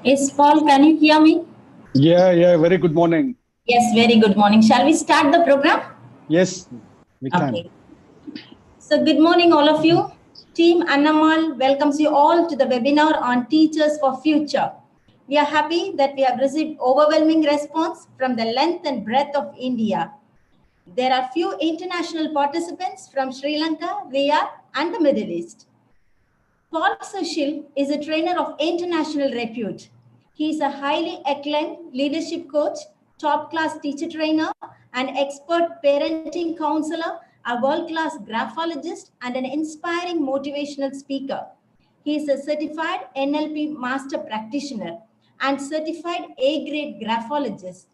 Yes, Paul, can you hear me? Yeah, very good morning. Yes, very good morning. Shall we start the program? Yes, we can. Okay. So, good morning, all of you. Team Annamal welcomes you all to the webinar on Teachers for Future. We are happy that we have received overwhelming response from the length and breadth of India. There are few international participants from Sri Lanka, Riyadh, and the Middle East. Paul Sushil is a trainer of international repute. He is a highly acclaimed leadership coach, top class teacher trainer, an expert parenting counselor, a world class graphologist, and an inspiring motivational speaker. He is a certified NLP master practitioner and certified A grade graphologist.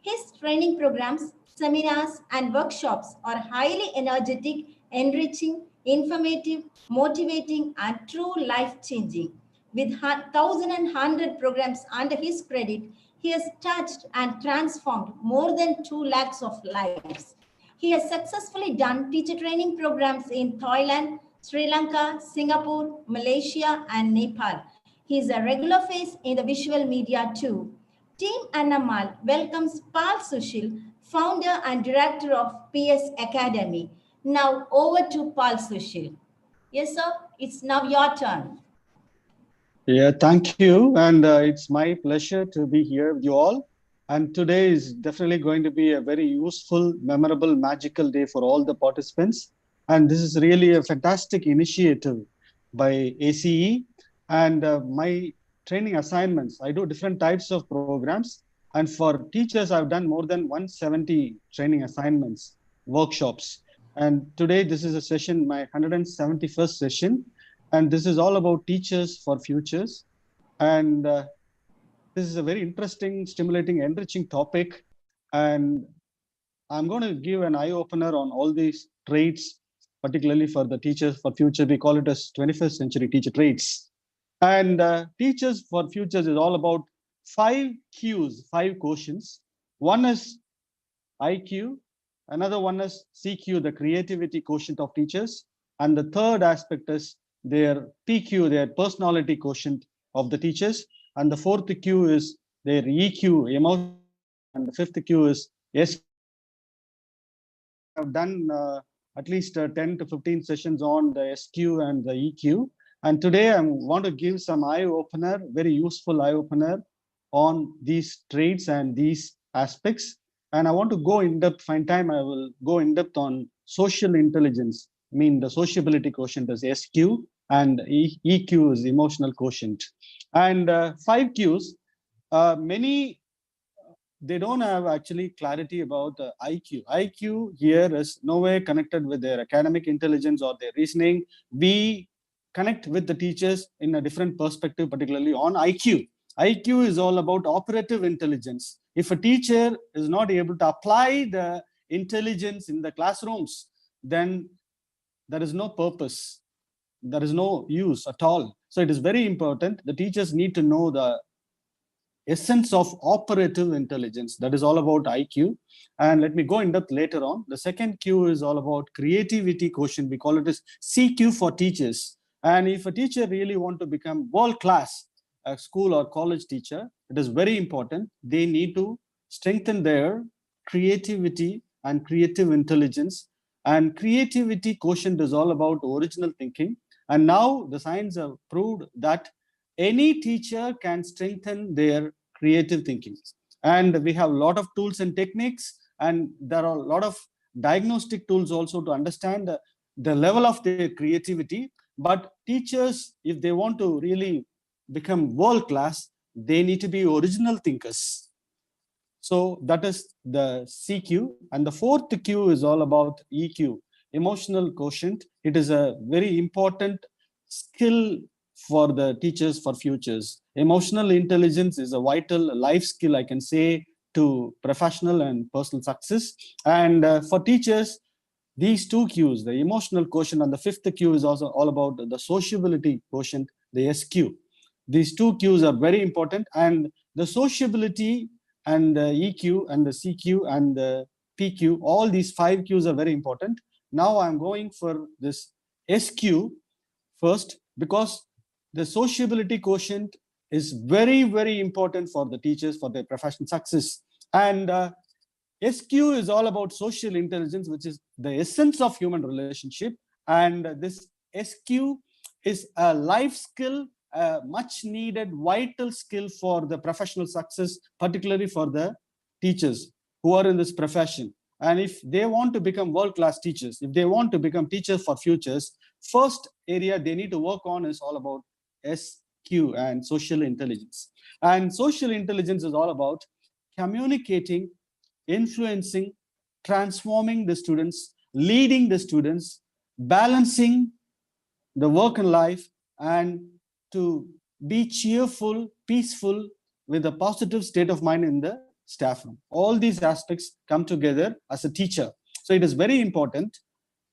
His training programs, seminars, and workshops are highly energetic, enriching, informative, motivating, and true life changing. With 1,100 programs under his credit, he has touched and transformed more than 2 lakhs of lives. He has successfully done teacher training programs in Thailand, Sri Lanka, Singapore, Malaysia, and Nepal. He is a regular face in the visual media too. Team Annamal welcomes Pal Sushil, founder and director of PS Academy. Now over to Pal Sushil. Yes, sir, it's now your turn. Yeah, thank you. And it's my pleasure to be here with you all. And today is definitely going to be a very useful, memorable, magical day for all the participants. And this is really a fantastic initiative by ACE. And my training assignments, I do different types of programs. And for teachers, I've done more than 170 training assignments, workshops. And today, this is a session, my 171st session. And this is all about teachers for futures. And this is a very interesting, stimulating, enriching topic. And I'm going to give an eye opener on all these traits, particularly for the teachers for future. We call it as 21st century teacher traits. And teachers for futures is all about 5 Qs, 5 quotients. One is IQ, another one is CQ, the creativity quotient of teachers, and the third aspect is their PQ, their personality quotient of the teachers, and the fourth Q is their EQ, emotional quotient, and the fifth Q is SQ. I've done at least 10 to 15 sessions on the SQ and the EQ, and today I want to give some eye opener, very useful eye opener on these traits and these aspects. And I want to go in depth, find time, I will go in depth on social intelligence. I mean, the sociability quotient is SQ and EQ is emotional quotient. And 5 Qs, many they don't have actually clarity about the IQ. IQ here is no way connected with their academic intelligence or their reasoning. We connect with the teachers in a different perspective, particularly on IQ. IQ is all about operative intelligence. If a teacher is not able to apply the intelligence in the classrooms, then there is no purpose, there is no use at all. So it is very important. The teachers need to know the essence of operative intelligence. That is all about IQ. And let me go in depth later on. The second Q is all about creativity quotient. We call it as CQ for teachers. And if a teacher really want to become world class, a school or college teacher, it is very important. They need to strengthen their creativity and creative intelligence. And creativity quotient is all about original thinking. And now the science have proved that any teacher can strengthen their creative thinking. And we have a lot of tools and techniques, and there are a lot of diagnostic tools also to understand the level of their creativity. But teachers, if they want to really become world class, they need to be original thinkers. So that is the CQ. And the fourth Q is all about EQ, emotional quotient. It is a very important skill for the teachers for futures. Emotional intelligence is a vital life skill, I can say, to professional and personal success. And for teachers, these 2 Qs, the emotional quotient and the fifth Q is also all about the sociability quotient, the SQ. These 2 Qs are very important, and the sociability and the EQ and the CQ and the PQ, all these 5 Qs are very important. Now I'm going for this SQ first, because the sociability quotient is very, very important for the teachers, for their professional success. And SQ is all about social intelligence, which is the essence of human relationship. And this SQ is a life skill, a much needed vital skill for the professional success, particularly for the teachers who are in this profession. And if they want to become world-class teachers, if they want to become teachers for futures, first area they need to work on is all about SQ and social intelligence. And social intelligence is all about communicating, influencing, transforming the students, leading the students, balancing the work and life, and to be cheerful, peaceful, with a positive state of mind in the staff room. All these aspects come together as a teacher. So it is very important.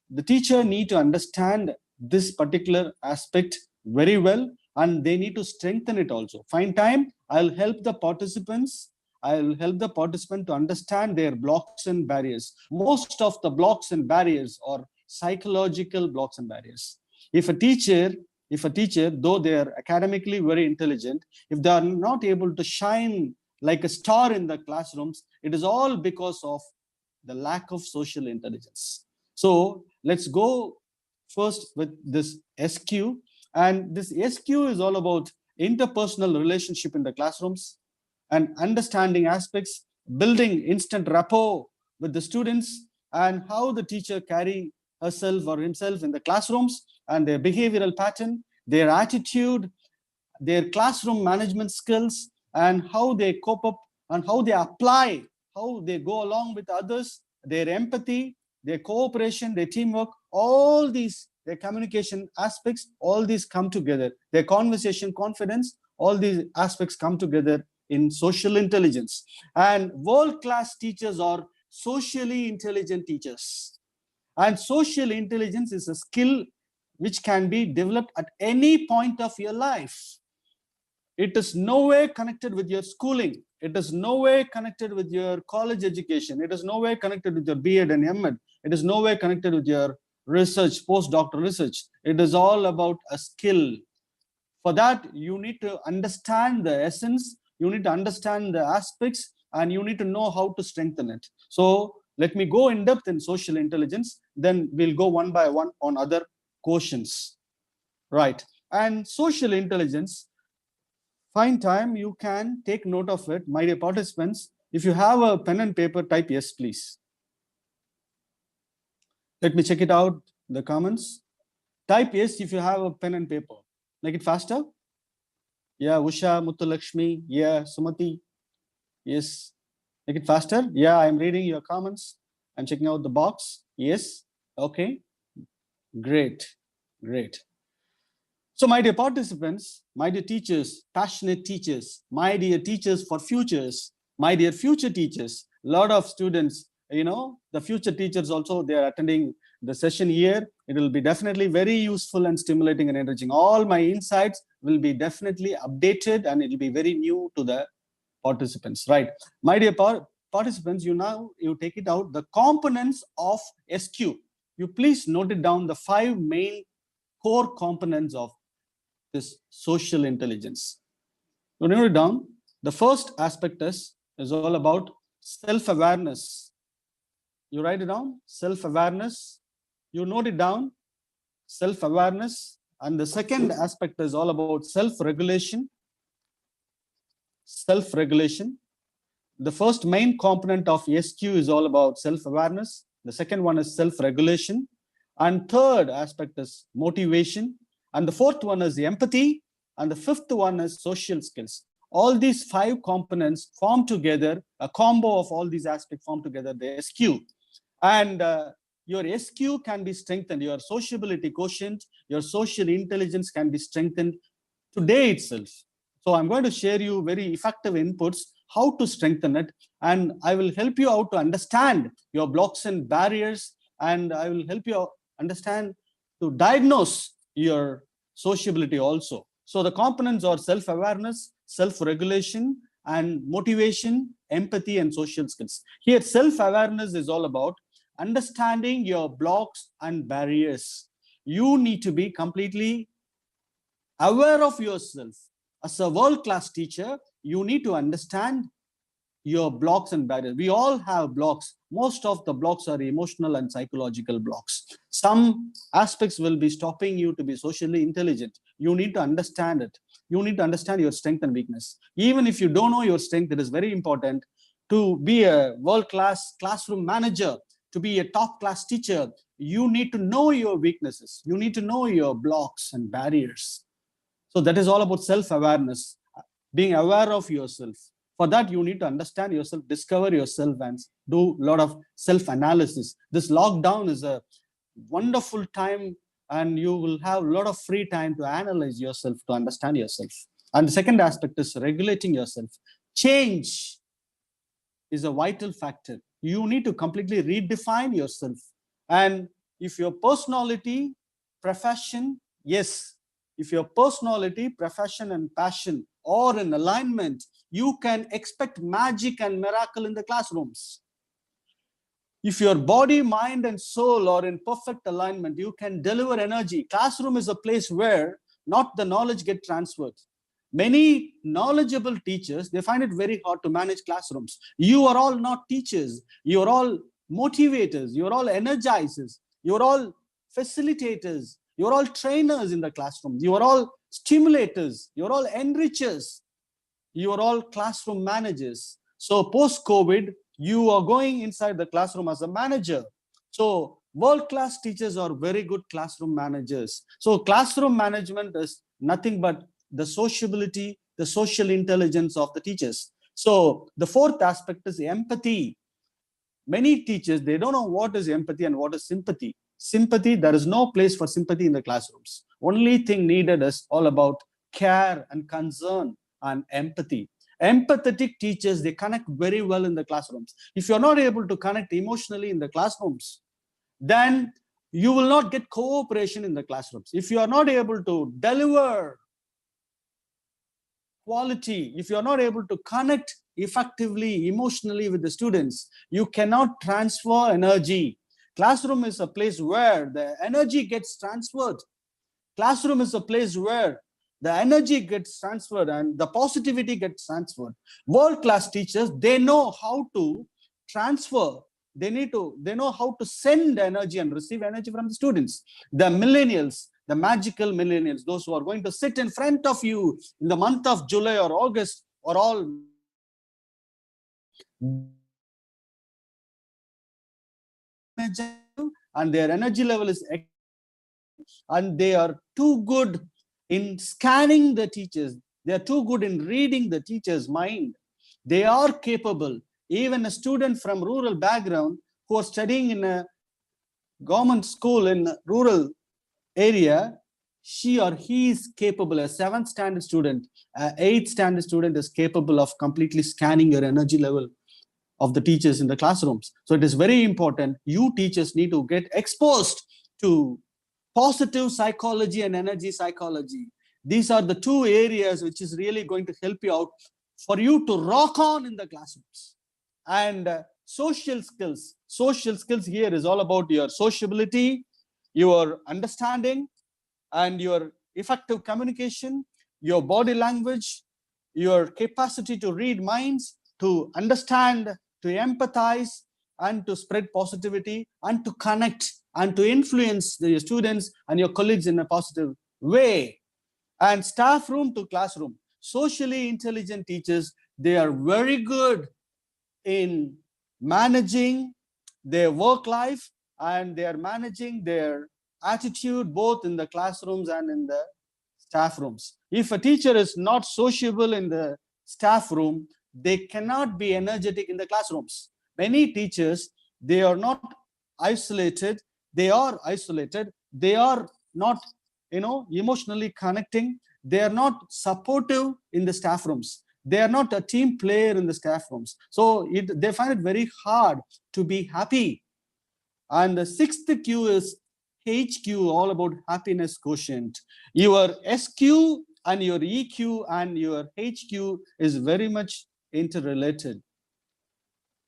The teacher need to understand this particular aspect very well, and they need to strengthen it also. Find time. I'll help the participants. I'll help the participant to understand their blocks and barriers. Most of the blocks and barriers are psychological blocks and barriers. If a teacher, though they are academically very intelligent, if they are not able to shine like a star in the classrooms, it is all because of the lack of social intelligence. So let's go first with this SQ. And this SQ is all about interpersonal relationship in the classrooms and understanding aspects, building instant rapport with the students, and how the teacher carry herself or himself in the classrooms, and their behavioral pattern, their attitude, their classroom management skills, and how they cope up and how they apply, how they go along with others, their empathy, their cooperation, their teamwork, all these, their communication aspects, all these come together. Their conversation confidence, all these aspects come together in social intelligence. And world-class teachers are socially intelligent teachers. And social intelligence is a skill which can be developed at any point of your life. It is no way connected with your schooling. It is no way connected with your college education. It is no way connected with your B.Ed and M.Ed. It is no way connected with your research, postdoctoral research. It is all about a skill. For that, you need to understand the essence, you need to understand the aspects, and you need to know how to strengthen it. So let me go in depth in social intelligence, then we'll go one by one on other quotients. Right. And social intelligence, find time, you can take note of it. My dear participants, if you have a pen and paper, type yes, please. Let me check it out, the comments. Type yes if you have a pen and paper. Make it faster. Yeah, Usha, Muttulakshmi, yeah, Sumati. Yes. Make it faster. Yeah, I'm reading your comments. I'm checking out the box. Yes. Okay. Great. Great. So my dear participants, my dear teachers, passionate teachers, my dear teachers for futures, my dear future teachers, a lot of students, you know, the future teachers also, they are attending the session here. It will be definitely very useful and stimulating and enriching. All my insights will be definitely updated and it will be very new to the participants, right? My dear participants, you take it out, the components of SQ. You please note it down, the 5 main core components of this social intelligence. You note it down. The first aspect is all about self-awareness. You write it down, self-awareness. You note it down, self-awareness. And the second aspect is all about self-regulation. Self-regulation. The first main component of SQ is all about self-awareness. The second one is self-regulation. And third aspect is motivation. And the fourth one is the empathy. And the fifth one is social skills. All these 5 components form together, a combo of all these aspects form together the SQ. And your SQ can be strengthened, your sociability quotient, your social intelligence can be strengthened today itself. So I'm going to share you very effective inputs, how to strengthen it. And I will help you out to understand your blocks and barriers. And I will help you understand to diagnose your sociability also. So the components are self-awareness, self-regulation, and motivation, empathy, and social skills. Here, self-awareness is all about understanding your blocks and barriers. You need to be completely aware of yourself, as a world-class teacher, you need to understand your blocks and barriers. We all have blocks. Most of the blocks are emotional and psychological blocks. Some aspects will be stopping you to be socially intelligent. You need to understand it. You need to understand your strength and weakness. Even if you don't know your strength, it is very important to be a world-class classroom manager, to be a top-class teacher. You need to know your weaknesses. You need to know your blocks and barriers. So that is all about self-awareness, being aware of yourself. For that, you need to understand yourself, discover yourself, and do a lot of self-analysis. This lockdown is a wonderful time, and you will have a lot of free time to analyze yourself, to understand yourself. And the second aspect is regulating yourself. Change is a vital factor. You need to completely redefine yourself. And if your personality, profession, yes, if your personality, profession, and passion are in alignment, you can expect magic and miracle in the classrooms. If your body, mind, and soul are in perfect alignment, you can deliver energy. Classroom is a place where not the knowledge gets transferred. Many knowledgeable teachers, they find it very hard to manage classrooms. You are all not teachers. You are all motivators. You are all energizers. You are all facilitators. You are all trainers in the classroom. You are all stimulators. You are all enrichers. You are all classroom managers. So post-COVID, you are going inside the classroom as a manager. So world-class teachers are very good classroom managers. So classroom management is nothing but the sociability, the social intelligence of the teachers. So the fourth aspect is empathy. Many teachers, they don't know what is empathy and what is sympathy. Sympathy, there is no place for sympathy in the classrooms. Only thing needed is all about care and concern and empathy. Empathetic teachers, they connect very well in the classrooms. If you're not able to connect emotionally in the classrooms, then you will not get cooperation in the classrooms. If you are not able to deliver quality, if you're not able to connect effectively, emotionally with the students, you cannot transfer energy. Classroom is a place where the energy gets transferred. Classroom is a place where the energy gets transferred and the positivity gets transferred. World-class teachers, they know how to transfer. They know how to send energy and receive energy from the students. The millennials, the magical millennials, those who are going to sit in front of you in the month of July or August, are all and their energy level is, and they are too good in scanning the teachers. They are too good in reading the teacher's mind. They are capable. Even a student from rural background who are studying in a government school in a rural area, she or he is capable. A 7th standard student, an 8th standard student is capable of completely scanning your energy level of the teachers in the classrooms. So it is very important. You teachers need to get exposed to positive psychology and energy psychology. These are the two areas which is really going to help you out for you to rock on in the classrooms. And social skills. Social skills here is all about your sociability, your understanding, and your effective communication, your body language, your capacity to read minds, to understand, to empathize, and to spread positivity, and to connect, and to influence your students and your colleagues in a positive way. And staff room to classroom. Socially intelligent teachers, they are very good in managing their work life, and they are managing their attitude both in the classrooms and in the staff rooms. If a teacher is not sociable in the staff room, they cannot be energetic in the classrooms. Many teachers, they are not isolated. They are isolated. They are not, emotionally connecting. They are not supportive in the staff rooms. They are not a team player in the staff rooms. So they find it very hard to be happy. And the 6th Q is HQ, all about happiness quotient. Your SQ and your EQ and your HQ is very much interrelated.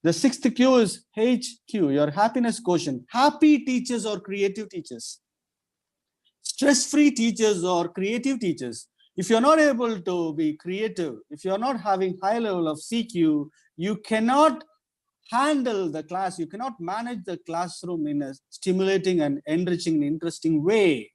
The 6th Q is HQ, your happiness quotient. Happy teachers or creative teachers. Stress-free teachers or creative teachers. If you're not able to be creative, if you're not having high level of CQ, you cannot handle the class, you cannot manage the classroom in a stimulating and enriching, interesting way.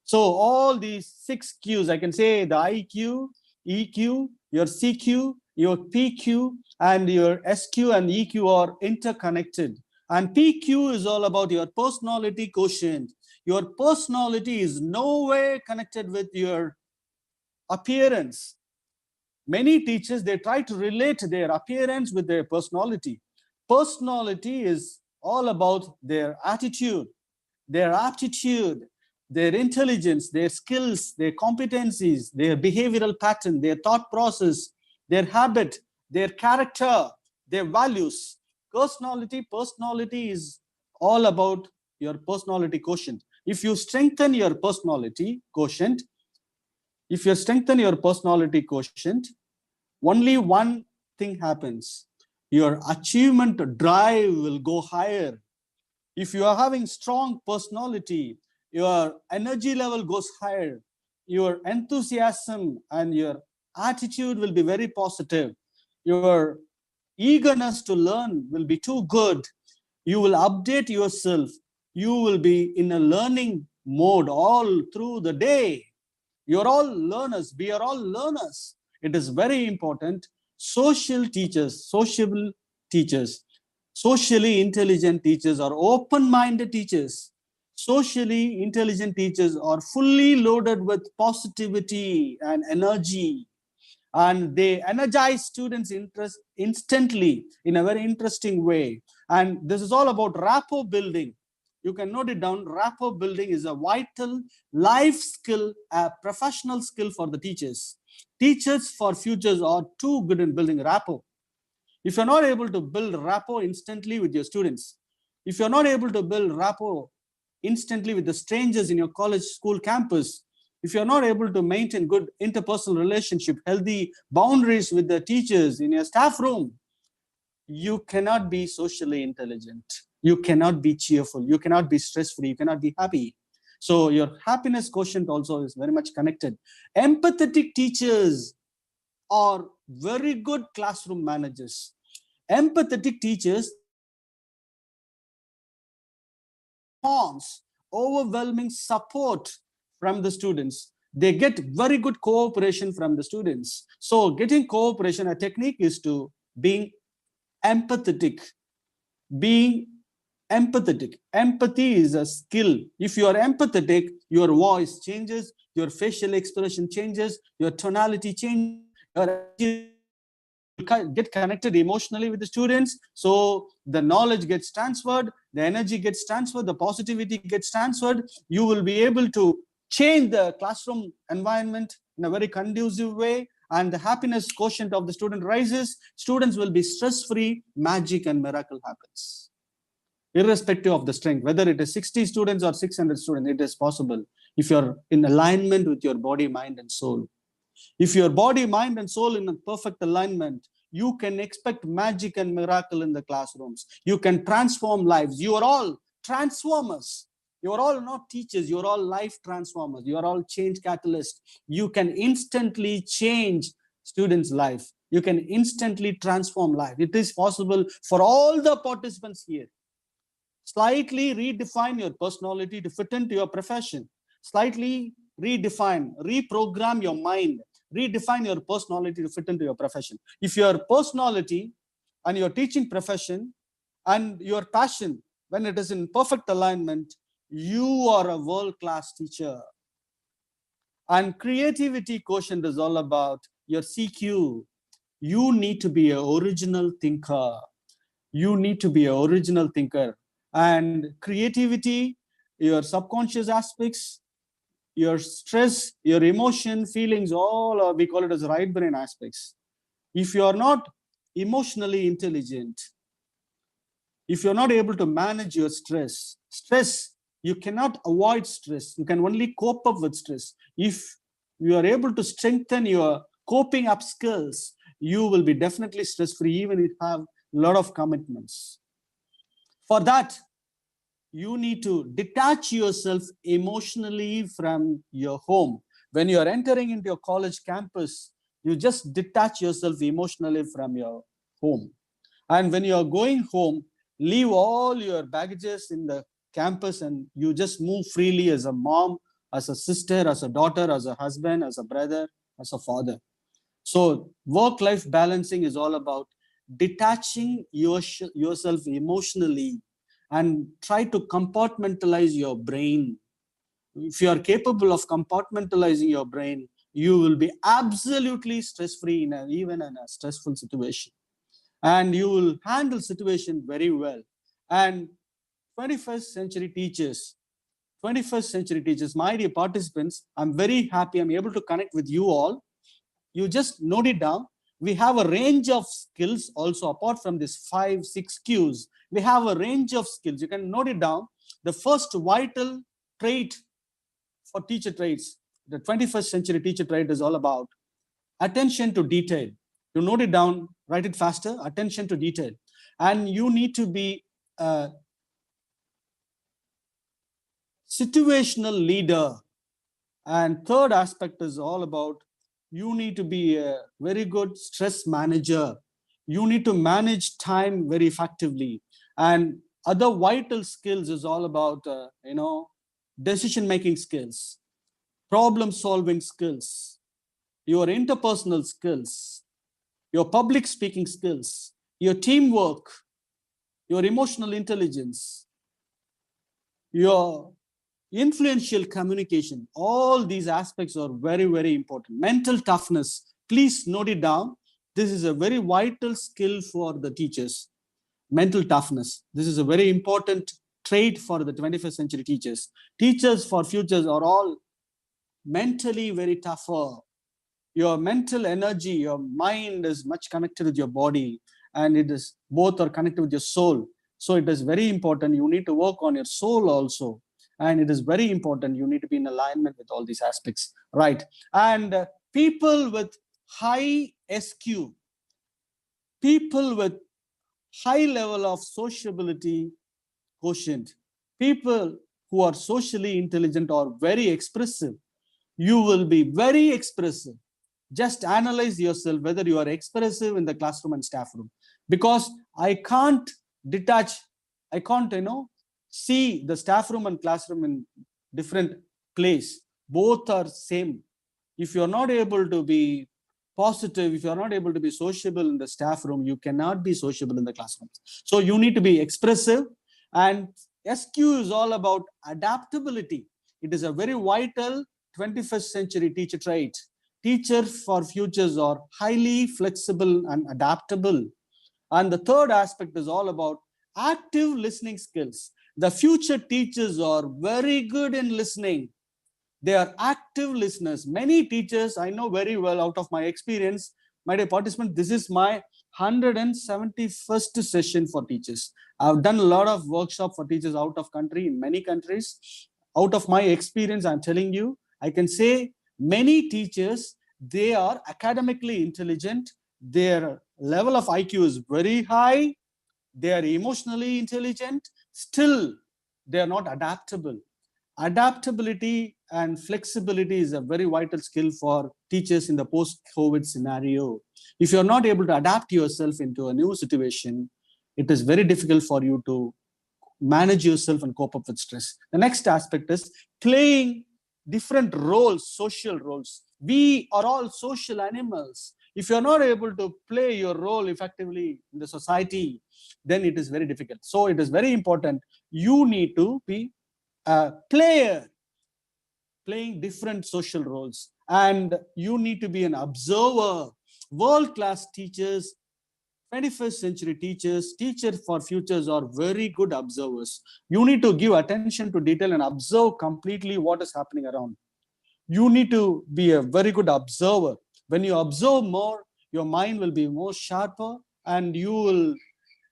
So all these 6 Qs, I can say the IQ, EQ, your CQ, your PQ, and your SQ and EQ are interconnected. And PQ is all about your personality quotient. Your personality is no way connected with your appearance. Many teachers, they try to relate their appearance with their personality. Personality is all about their attitude, their aptitude, their intelligence, their skills, their competencies, their behavioral pattern, their thought process, their habit, their character, their values. Personality is all about your personality quotient. If you strengthen your personality quotient, only one thing happens. Your achievement drive will go higher. If you are having strong personality, your energy level goes higher. Your enthusiasm and your attitude will be very positive. Your eagerness to learn will be too good. You will update yourself. You will be in a learning mode all through the day. You're all learners. We are all learners. It is very important. Socially intelligent teachers are open-minded teachers. Socially intelligent teachers are fully loaded with positivity and energy, and they energize students' interest instantly in a very interesting way. And this is all about rapport building. You can note it down. Rapport building is a vital life skill, a professional skill for the teachers. Teachers for futures are too good in building rapport. If you're not able to build rapport instantly with your students, if you're not able to build rapport instantly with the strangers in your college, school, campus, if you're not able to maintain good interpersonal relationship, healthy boundaries with the teachers in your staff room, you cannot be socially intelligent. You cannot be cheerful. You cannot be stress-free. You cannot be happy. So your happiness quotient also is very much connected. Empathetic teachers are very good classroom managers. Empathetic teachers response overwhelming support from the students. They get very good cooperation from the students. So getting cooperation, a technique is to being empathetic. Being empathetic. Empathy is a skill. If you are empathetic, your voice changes, your facial expression changes, your tonality changes, get connected emotionally with the students. So the knowledge gets transferred, the energy gets transferred, the positivity gets transferred. You will be able to change the classroom environment in a very conducive way, and the happiness quotient of the student rises. Students will be stress-free. Magic and miracle happens. Irrespective of the strength, whether it is 60 students or 600 students, it is possible if you're in alignment with your body, mind, and soul. If your body, mind, and soul in a perfect alignment, you can expect magic and miracle in the classrooms. You can transform lives. You are all transformers. You are all not teachers. You are all life transformers. You are all change catalysts. You can instantly change students' life. You can instantly transform life. It is possible for all the participants here. Slightly redefine your personality to fit into your profession. Slightly redefine, reprogram your mind, redefine your personality to fit into your profession. If your personality and your teaching profession and your passion, when it is in perfect alignment, you are a world-class teacher. And creativity quotient is all about your CQ. You need to be an original thinker. You need to be an original thinker. And creativity, your subconscious aspects, your stress, your emotion, feelings, all are, we call it as right brain aspects. If you are not emotionally intelligent, if you're not able to manage your stress, you cannot avoid stress. You can only cope up with stress. If you are able to strengthen your coping up skills, you will be definitely stress-free, even if you have a lot of commitments. For that, you need to detach yourself emotionally from your home. When you are entering into your college campus, you just detach yourself emotionally from your home. And when you are going home, leave all your baggages in the campus and you just move freely as a mom, as a sister, as a daughter, as a husband, as a brother, as a father. So work-life balancing is all about detaching yourself emotionally and try to compartmentalize your brain. If you are capable of compartmentalizing your brain, you will be absolutely stress-free even in a stressful situation. And you will handle situation very well. And 21st century teachers, 21st century teachers, my dear participants, I'm very happy I'm able to connect with you all. You just note it down. We have a range of skills also, apart from this 5-6 Qs. We have a range of skills. You can note it down. The first vital trait for teacher traits, the 21st century teacher trait is all about attention to detail. You note it down, write it faster, attention to detail. And you need to be a situational leader. And third aspect is all about you need to be a very good stress manager. You need to manage time very effectively. And other vital skills is all about, decision-making skills, problem-solving skills, your interpersonal skills, your public speaking skills, your teamwork, your emotional intelligence, your influential communication. All these aspects are very, very important. Mental toughness, please note it down. This is a very vital skill for the teachers. Mental toughness. This is a very important trait for the 21st century teachers. Teachers for futures are all mentally very tougher. Your mental energy, your mind is much connected with your body, and it is both are connected with your soul. So it is very important. You need to work on your soul also. And it is very important. You need to be in alignment with all these aspects, right? And people with high SQ, people with high level of sociability quotient, people who are socially intelligent or very expressive, you will be very expressive. Just analyze yourself whether you are expressive in the classroom and staff room, because I can't detach, I can't, see the staff room and classroom in different place. Both are same. If you're not able to be positive, if you're not able to be sociable in the staff room, you cannot be sociable in the classrooms. So you need to be expressive. And SQ is all about adaptability. It is a very vital 21st century teacher trait. Teachers for futures are highly flexible and adaptable. And the third aspect is all about active listening skills. The future teachers are very good in listening. They are active listeners. Many teachers I know very well out of my experience. My dear participants, this is my 171st session for teachers. I've done a lot of workshops for teachers out of country, in many countries. Out of my experience, I'm telling you, I can say many teachers, they are academically intelligent. Their level of IQ is very high. They are emotionally intelligent. Still, they are not adaptable. Adaptability and flexibility is a very vital skill for teachers in the post-COVID scenario. If you're not able to adapt yourself into a new situation, it is very difficult for you to manage yourself and cope up with stress. The next aspect is playing different roles, social roles. We are all social animals. If you're not able to play your role effectively in the society, then it is very difficult. So it is very important. You need to be a player, playing different social roles, and you need to be an observer. World-class teachers, 21st century teachers, teachers for futures are very good observers. You need to give attention to detail and observe completely what is happening around. You need to be a very good observer. When you observe more, your mind will be more sharper and you will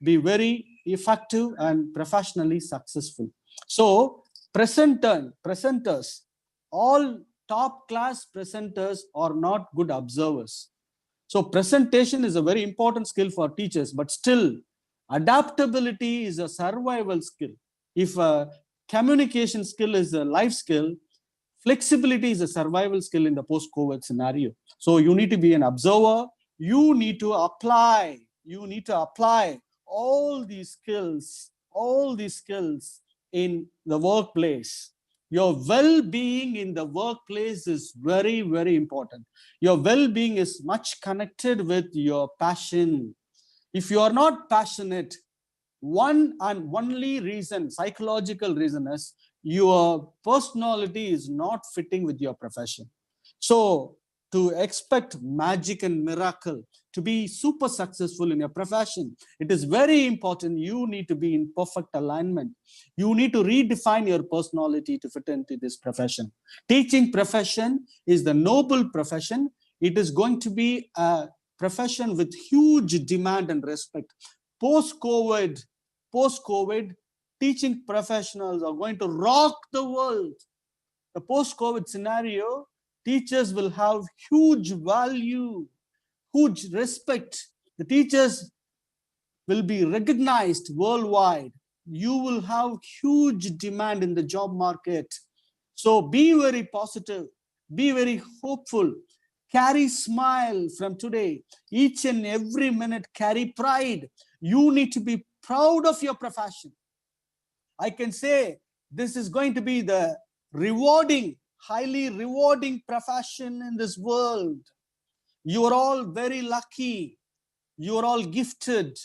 be very effective and professionally successful. So presenters, all top class presenters are not good observers. So presentation is a very important skill for teachers, but still adaptability is a survival skill. If a communication skill is a life skill, Flexibility is a survival skill in the post-COVID scenario. So you need to be an observer. You need to apply. You need to apply all these skills in the workplace. Your well-being in the workplace is very, very important. Your well-being is much connected with your passion. If you are not passionate, one and only reason, psychological reason, is your personality is not fitting with your profession. So to expect magic and miracle, to be super successful in your profession, it is very important. You need to be in perfect alignment. You need to redefine your personality to fit into this profession. Teaching profession is the noble profession. It is going to be a profession with huge demand and respect. Post-COVID, teaching professionals are going to rock the world. The post-COVID scenario, teachers will have huge value, huge respect. The teachers will be recognized worldwide. You will have huge demand in the job market. So be very positive, be very hopeful, carry smile from today. Each and every minute, carry pride. You need to be proud of your profession. I can say this is going to be the rewarding, highly rewarding profession in this world. You are all very lucky. You are all gifted.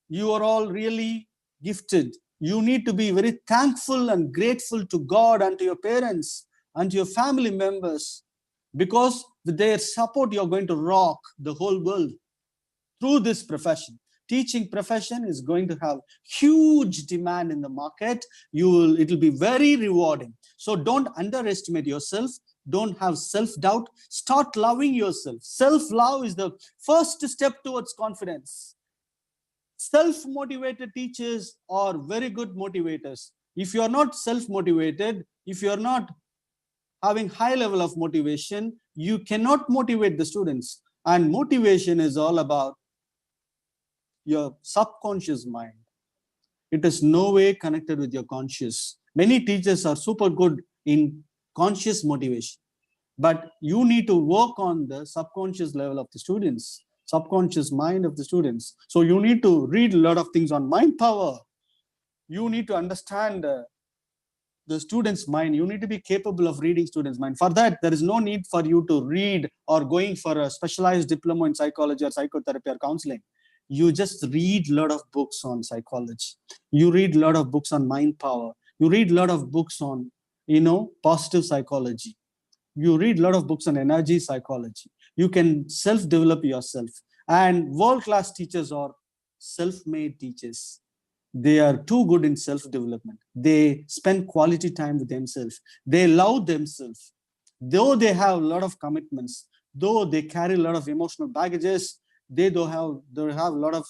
You are all really gifted. You need to be very thankful and grateful to God and to your parents and to your family members, because with their support, you're going to rock the whole world through this profession. Teaching profession is going to have huge demand in the market. It will be very rewarding. So don't underestimate yourself. Don't have self-doubt. Start loving yourself. Self-love is the first step towards confidence. Self-motivated teachers are very good motivators. If you are not self-motivated, if you are not having high level of motivation, you cannot motivate the students. And motivation is all about your subconscious mind. It is no way connected with your conscious. Many teachers are super good in conscious motivation, but you need to work on the subconscious level of the students, subconscious mind of the students. So you need to read a lot of things on mind power. You need to understand the student's mind. You need to be capable of reading students' mind. For that, there is no need for you to read or going for a specialized diploma in psychology or psychotherapy or counseling. You just read a lot of books on psychology. You read a lot of books on mind power. You read a lot of books on, positive psychology. You read a lot of books on energy psychology. You can self-develop yourself. And world-class teachers are self-made teachers. They are too good in self-development. They spend quality time with themselves. They love themselves. Though they have a lot of commitments, though they carry a lot of emotional baggages, they have a lot of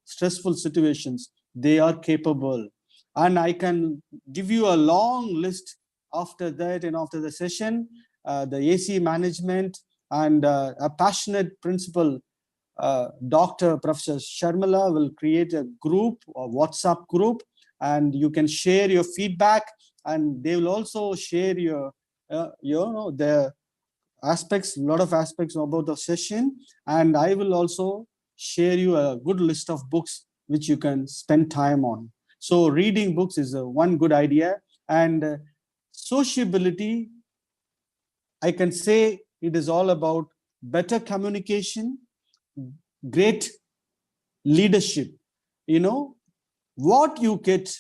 stressful situations, they are capable. And I can give you a long list after that, and after the session. The AC management and a passionate principal, Dr. Professor Sharmila, will create a group, a WhatsApp group, and you can share your feedback, and they will also share the aspects, a lot of aspects about the session. And I will also share you a good list of books which you can spend time on. So reading books is one good idea. And sociability, I can say it is all about better communication, great leadership. What you get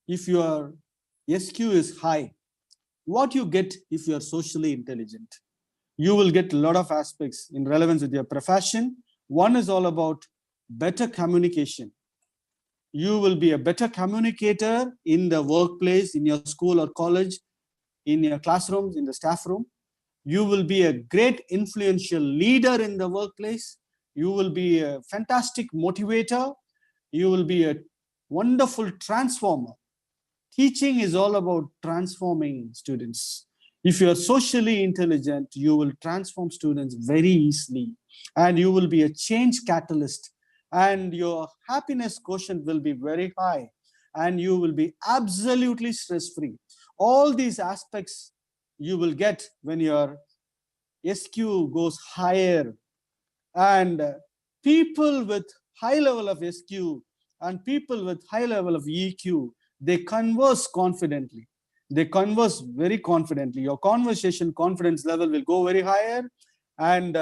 if your SQ is high, what you get if you are socially intelligent. You will get a lot of aspects in relevance with your profession. One is all about better communication. You will be a better communicator in the workplace, in your school or college, in your classrooms, in the staff room. You will be a great influential leader in the workplace. You will be a fantastic motivator. You will be a wonderful transformer. Teaching is all about transforming students. If you are socially intelligent, you will transform students very easily, and you will be a change catalyst, and your happiness quotient will be very high, and you will be absolutely stress-free. All these aspects you will get when your SQ goes higher. And people with high level of SQ and people with high level of EQ, they converse confidently. They converse very confidently. Your conversation confidence level will go very higher, and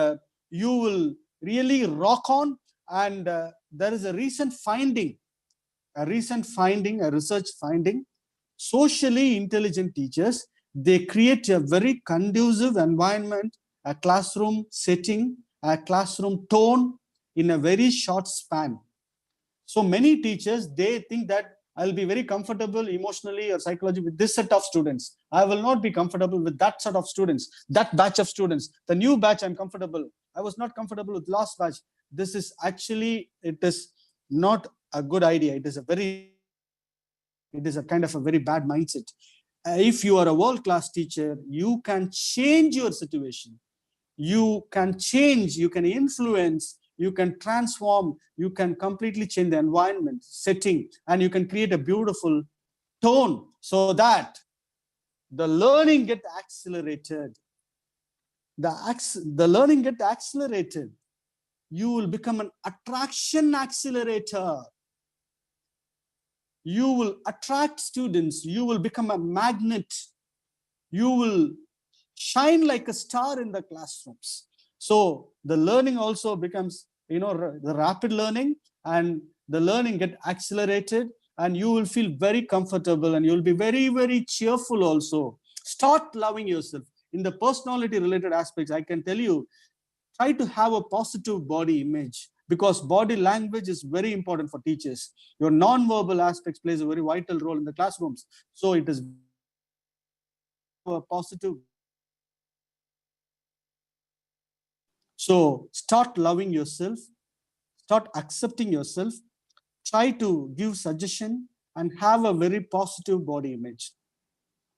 you will really rock on. And there is a recent finding, a research finding. Socially intelligent teachers, they create a very conducive environment, a classroom setting, a classroom tone in a very short span. So many teachers, they think that I'll be very comfortable emotionally or psychologically with this set of students. I will not be comfortable with that set of students, that batch of students. The new batch, I'm comfortable. I was not comfortable with last batch. This is actually, it is not a good idea. It is a kind of a very bad mindset. If you are a world-class teacher, you can change your situation. You can change, you can influence, you can transform, you can completely change the environment, setting, and you can create a beautiful tone so that the learning get accelerated. The learning get accelerated. You will become an attraction accelerator. You will attract students. You will become a magnet. You will shine like a star in the classrooms. So the learning also becomes, the rapid learning, and the learning get accelerated, and you will feel very comfortable, and you will be very, very cheerful also. Start loving yourself. In the personality related aspects, I can tell you, try to have a positive body image, because body language is very important for teachers. Your non-verbal aspects plays a very vital role in the classrooms. So it is a positive. So start loving yourself, start accepting yourself, try to give suggestion, and have a very positive body image.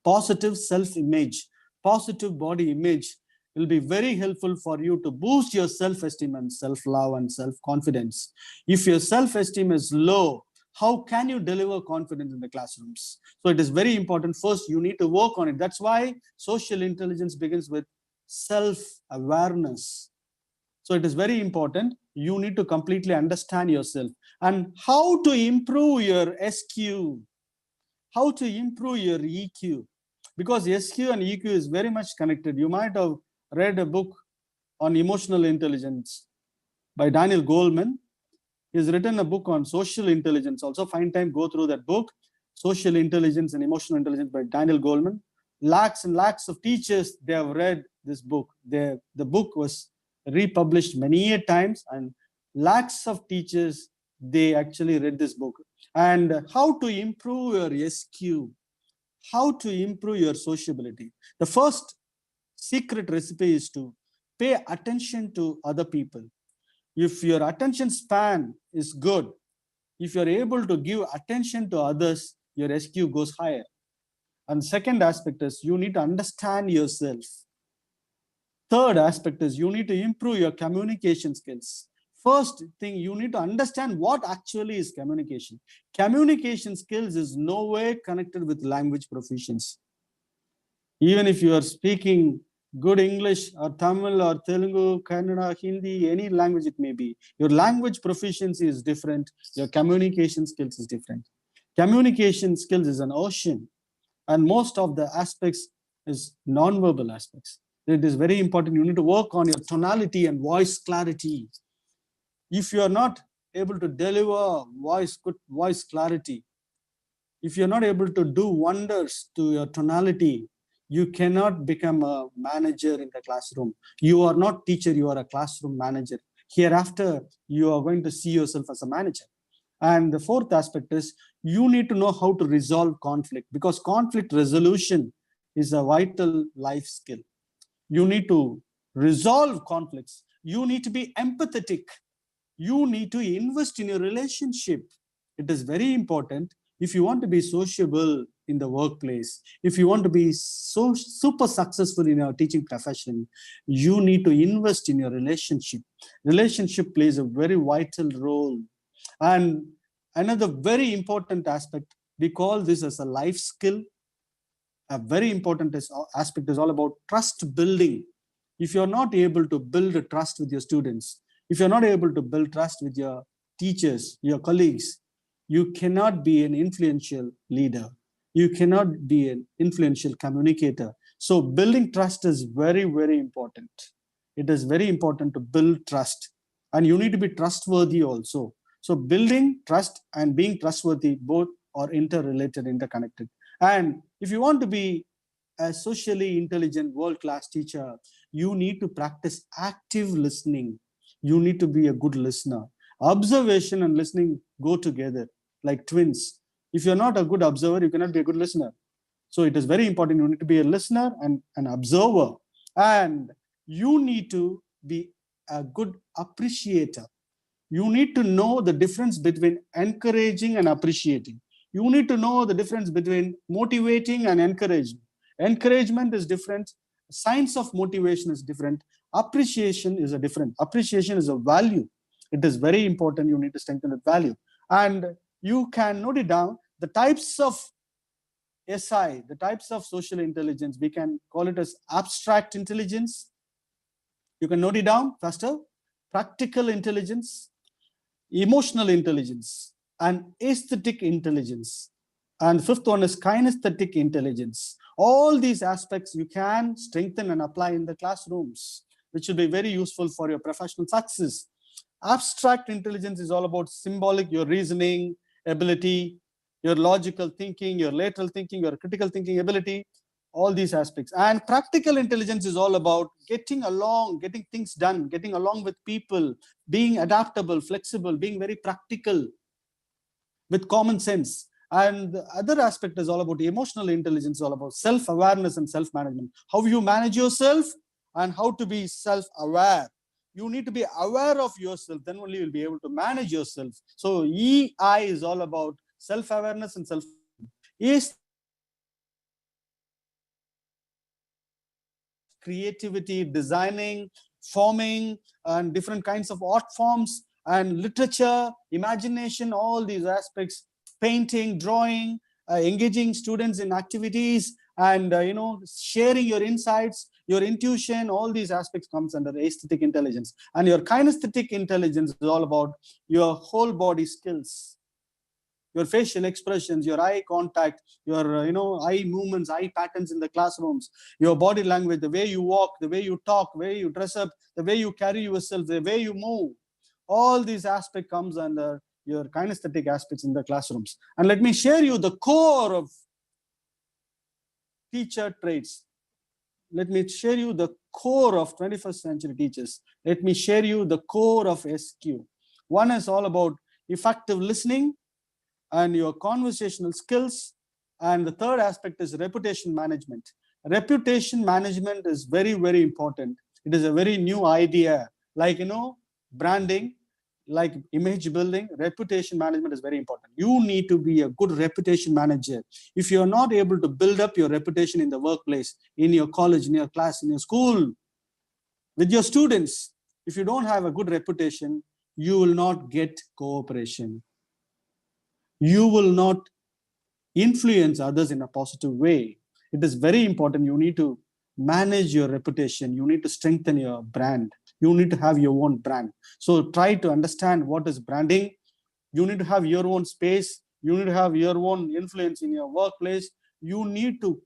Positive self-image, positive body image will be very helpful for you to boost your self-esteem and self-love and self-confidence. If your self-esteem is low, how can you deliver confidence in the classrooms? So it is very important. First, you need to work on it. That's why social intelligence begins with self-awareness. So it is very important. You need to completely understand yourself and how to improve your SQ, how to improve your EQ, because SQ and EQ is very much connected. You might have read a book on emotional intelligence by Daniel Goleman. He's written a book on social intelligence. Also, find time, go through that book, Social Intelligence and Emotional Intelligence by Daniel Goleman. Lakhs and lakhs of teachers, they have read this book. The book was republished many times, and lakhs of teachers, they actually read this book. And how to improve your SQ, how to improve your sociability. The first secret recipe is to pay attention to other people. If your attention span is good, if you're able to give attention to others, your SQ goes higher. And second aspect is you need to understand yourself. Third aspect is you need to improve your communication skills. First thing, you need to understand what actually is communication. Communication skills is no way connected with language proficiency. Even if you are speaking good English or Tamil or Telugu, Kannada, Hindi, any language it may be, your language proficiency is different. Your communication skills is different. Communication skills is an ocean, and most of the aspects is non-verbal aspects. It is very important. You need to work on your tonality and voice clarity. If you are not able to deliver good voice clarity, if you're not able to do wonders to your tonality, you cannot become a manager in the classroom. You are not teacher, you are a classroom manager. Hereafter, you are going to see yourself as a manager. And the fourth aspect is you need to know how to resolve conflict, because conflict resolution is a vital life skill. You need to resolve conflicts. You need to be empathetic. You need to invest in your relationship. It is very important. If you want to be sociable in the workplace, if you want to be so super successful in your teaching profession, you need to invest in your relationship. Relationship plays a very vital role. And another very important aspect, we call this as a life skill. a very important aspect is all about trust building. If you're not able to build a trust with your students, if you're not able to build trust with your teachers, your colleagues, you cannot be an influential leader. You cannot be an influential communicator. So building trust is very, very important. It is very important to build trust, and you need to be trustworthy also. So building trust and being trustworthy both are interrelated, interconnected. And if you want to be a socially intelligent world-class teacher, you need to practice active listening. You need to be a good listener. Observation and listening go together like twins. If you're not a good observer, you cannot be a good listener. So it is very important. You need to be a listener and an observer. And you need to be a good appreciator. You need to know the difference between encouraging and appreciating. You need to know the difference between motivating and encouraging. Encouragement is different. Science of motivation is different. Appreciation is a different. Appreciation is a value. It is very important. You need to strengthen that value. And you can note it down. The types of SI, the types of social intelligence, we can call it as abstract intelligence. You can note it down faster. Practical intelligence, emotional intelligence, and aesthetic intelligence. And fifth one is kinesthetic intelligence. All these aspects you can strengthen and apply in the classrooms, which will be very useful for your professional success. Abstract intelligence is all about symbolic, your reasoning ability, your logical thinking, your lateral thinking, your critical thinking ability, all these aspects. And practical intelligence is all about getting along, getting things done, getting along with people, being adaptable, flexible, being very practical with common sense. And the other aspect is all about emotional intelligence, all about self-awareness and self-management. How you manage yourself and how to be self-aware. You need to be aware of yourself, then only you'll be able to manage yourself. So EI is all about self-awareness and self-management. Creativity, designing, forming, and different kinds of art forms and literature, imagination, all these aspects, painting, drawing, engaging students in activities, and sharing your insights, your intuition, all these aspects comes under aesthetic intelligence. And your kinesthetic intelligence is all about your whole body skills, your facial expressions, your eye contact, your eye movements, eye patterns in the classrooms, your body language, the way you walk, the way you talk, the way you dress up, the way you carry yourself, the way you move. All these aspects comes under your kinesthetic aspects in the classrooms. And let me share you the core of teacher traits. Let me share you the core of 21st century teachers. Let me share you the core of SQ. One is all about effective listening and your conversational skills. And the third aspect is reputation management. Reputation management is very, very important. It is a very new idea, like, branding, like image building. Reputation management is very important. You need to be a good reputation manager. If you're not able to build up your reputation in the workplace, in your college, in your class, in your school, with your students, if you don't have a good reputation, you will not get cooperation. You will not influence others in a positive way. It is very important. You need to manage your reputation. You need to strengthen your brand. You need to have your own brand. So try to understand what is branding. You need to have your own space. You need to have your own influence in your workplace. You need to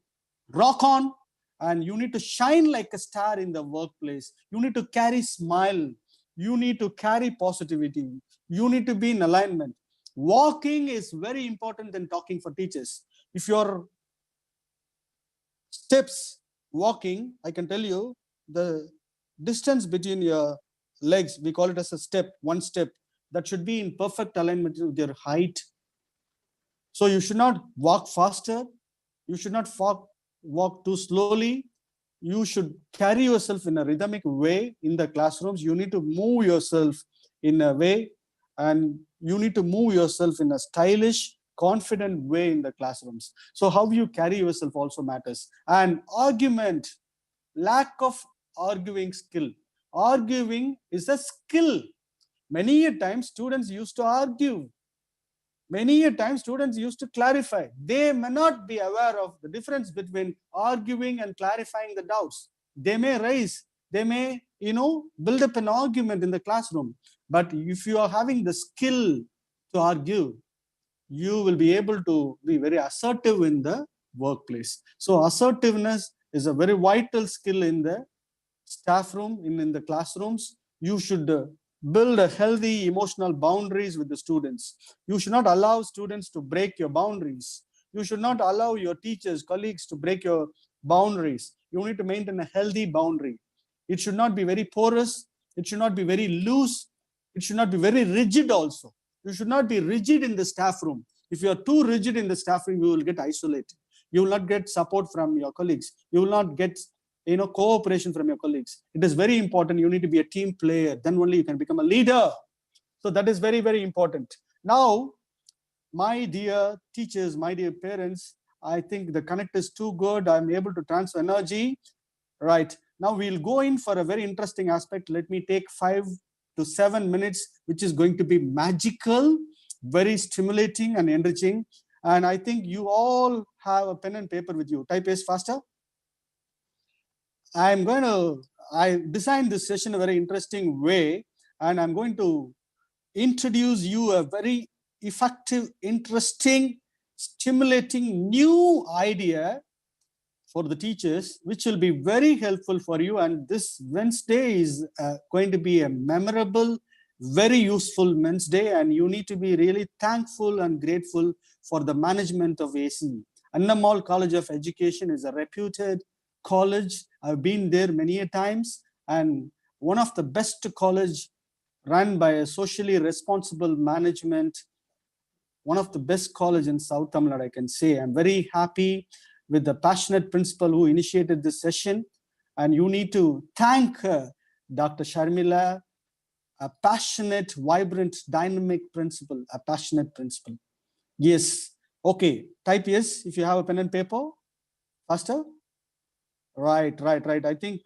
rock on, and you need to shine like a star in the workplace. You need to carry smile. You need to carry positivity. You need to be in alignment. Walking is very important than talking for teachers. If your steps walking, I can tell you the distance between your legs, we call it as a step, one step, that should be in perfect alignment with your height. So you should not walk faster. You should not walk too slowly. You should carry yourself in a rhythmic way in the classrooms. You need to move yourself in a way, and you need to move yourself in a stylish, confident way in the classrooms. So how you carry yourself also matters. And argument, lack of arguing skill. Arguing is a skill. Many a times students used to argue. Many a time students used to clarify. They may not be aware of the difference between arguing and clarifying the doubts. They may raise, they may, build up an argument in the classroom. But if you are having the skill to argue, you will be able to be very assertive in the workplace. So assertiveness is a very vital skill in the staff room, in the classrooms. You should build a healthy emotional boundaries with the students. You should not allow students to break your boundaries. You should not allow your teachers, colleagues to break your boundaries. You need to maintain a healthy boundary. It should not be very porous. It should not be very loose. It should not be very rigid also. You should not be rigid in the staff room. If you are too rigid in the staff room, you will get isolated. You will not get support from your colleagues. You will not get cooperation from your colleagues. It is very important. You need to be a team player. Then only you can become a leader. So that is very, very important. Now, my dear teachers, my dear parents, I think the connect is too good. I'm able to transfer energy. Right. Now we'll go in for a very interesting aspect. Let me take 5 to 7 minutes, which is going to be magical, very stimulating and enriching. And I think you all have a pen and paper with you. Type S faster. I designed this session in a very interesting way, and I'm going to introduce you a very effective, interesting, stimulating new idea for the teachers, which will be very helpful for you. And this Wednesday is going to be a memorable, very useful Wednesday, and you need to be really thankful and grateful for the management of AC. Annamal College of Education is a reputed college. I've been there many a times, and one of the best college run by a socially responsible management, one of the best college in South Tamil Nadu, I can say. I'm very happy with the passionate principal who initiated this session, and you need to thank Dr. Sharmila, a passionate, vibrant, dynamic principal, a passionate principal. Yes. Okay. Type yes if you have a pen and paper. Faster. Right. I think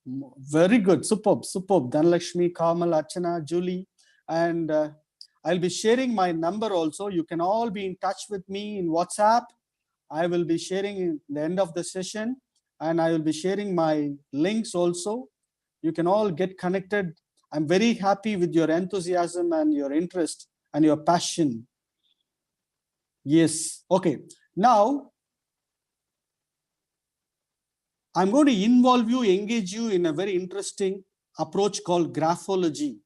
very good. Superb. Dhanalakshmi, Kamal, Archana, Julie, and I'll be sharing my number also. You can all be in touch with me in WhatsApp. I will be sharing in the end of the session, and I will be sharing my links also. You can all get connected. I'm very happy with your enthusiasm and your interest and your passion. Yes. Okay. Now, I'm going to involve you, engage you in a very interesting approach called graphology.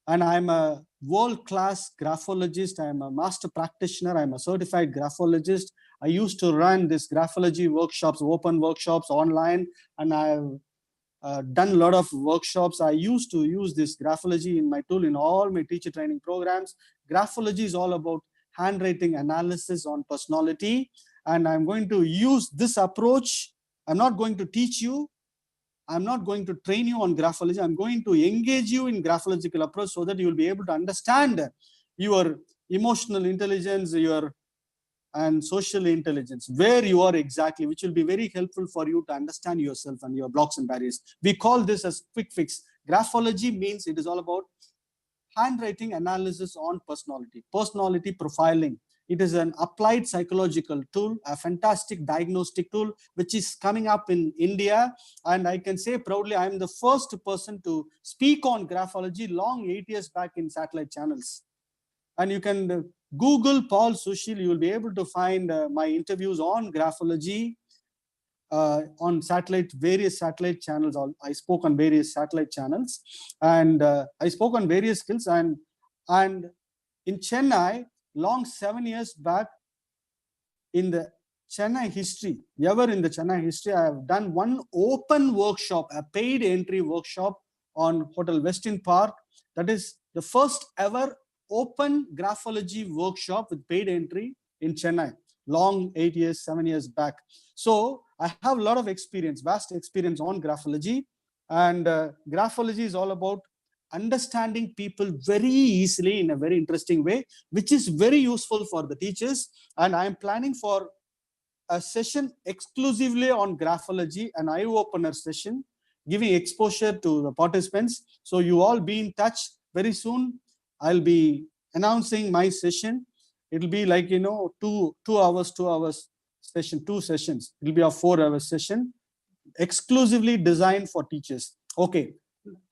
And I'm a world-class graphologist. I'm a master practitioner. I'm a certified graphologist. I used to run this graphology workshops, open workshops online, and I've done a lot of workshops. I used to use this graphology in my tool in all my teacher training programs. Graphology is all about handwriting analysis on personality. And I'm going to use this approach. I'm not going to teach you. I'm not going to train you on graphology. I'm going to engage you in graphological approach so that you will be able to understand your emotional intelligence, and social intelligence, where you are exactly, which will be very helpful for you to understand yourself and your blocks and barriers. We call this as quick fix. Graphology means it is all about handwriting analysis on personality profiling. It is an applied psychological tool, a fantastic diagnostic tool, which is coming up in India. And I can say proudly, I'm the first person to speak on graphology long 8 years back in satellite channels. And you can Google Paul Sushil, you will be able to find my interviews on graphology on various satellite channels. I spoke on various satellite channels, and I spoke on various skills. And in Chennai, long 7 years back, in the Chennai history, I have done one open workshop, a paid entry workshop on Hotel Westin Park. That is the first ever open graphology workshop with paid entry in Chennai, long 7 years back. So I have a lot of experience, vast experience on graphology. And graphology is all about understanding people very easily in a very interesting way, which is very useful for the teachers. And I am planning for a session exclusively on graphology, an eye-opener session, giving exposure to the participants. So you all be in touch very soon. I'll be announcing my session. It'll be like, two hours session, 2 sessions. It'll be a 4-hour session exclusively designed for teachers. Okay.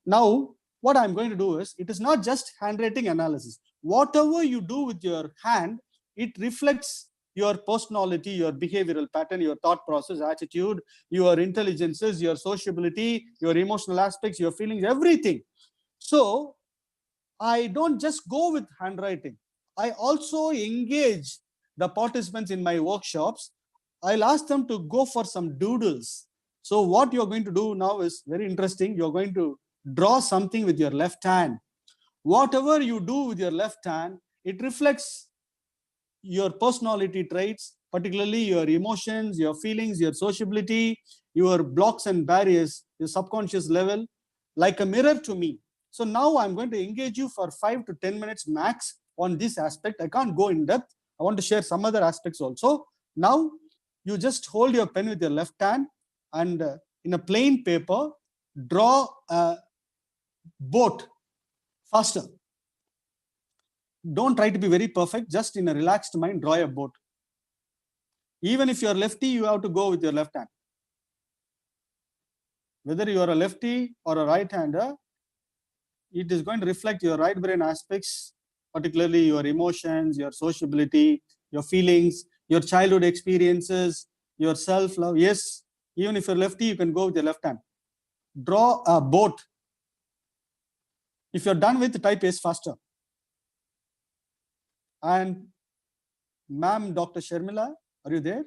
Now, what I'm going to do is, it is not just handwriting analysis. Whatever you do with your hand, it reflects your personality, your behavioral pattern, your thought process, attitude, your intelligences, your sociability, your emotional aspects, your feelings, everything. So I don't just go with handwriting. I also engage the participants in my workshops. I'll ask them to go for some doodles. So what you're going to do now is very interesting. You're going to draw something with your left hand. Whatever you do with your left hand, it reflects your personality traits, particularly your emotions, your feelings, your sociability, your blocks and barriers, your subconscious level, like a mirror to me. So now I'm going to engage you for 5 to 10 minutes max on this aspect. I can't go in depth. I want to share some other aspects also. Now you just hold your pen with your left hand and in a plain paper, draw a boat faster. Don't try to be very perfect. Just in a relaxed mind, draw a boat. Even if you're lefty, you have to go with your left hand. Whether you are a lefty or a right-hander, it is going to reflect your right brain aspects, particularly your emotions, your sociability, your feelings, your childhood experiences, your self-love. Yes, even if you're lefty, you can go with your left hand. Draw a boat. If you're done with, type S faster. And ma'am, Dr. Sharmila, are you there?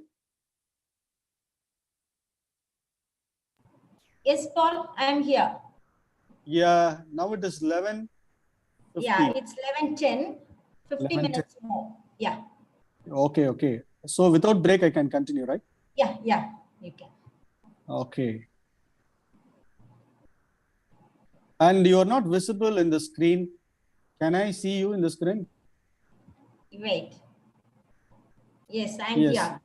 Yes, Paul, I'm here. Yeah, now it is 11:50. Yeah, it's 11:10, 50 11:10. minutes more. Yeah. Okay. So without break, I can continue, right? Yeah, you can. Okay. And you're not visible in the screen. Can I see you in the screen? Wait. Yes, I'm Yes.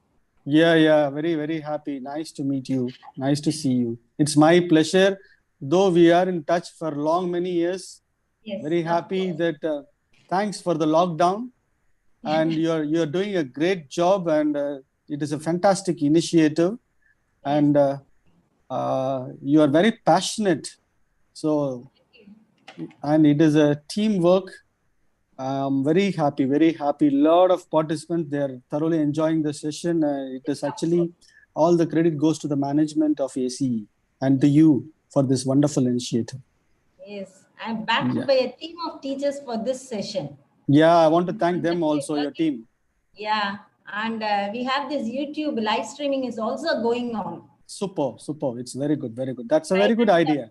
here. Yeah. Very, very happy. Nice to meet you. Nice to see you. It's my pleasure. Though we are in touch for many years. Yes. Very happy that thanks for the lockdown. And you're doing a great job, and it is a fantastic initiative. And you are very passionate. So, and it is a teamwork. I'm very happy. Lot of participants, they're thoroughly enjoying the session. It is actually, all the credit goes to the management of ACE and to you for this wonderful initiative. Yes, I'm backed by a team of teachers for this session. Yeah, I want to thank them also, your team. Yeah, and we have this YouTube live streaming is also going on. Super. It's very good. That's a very good idea.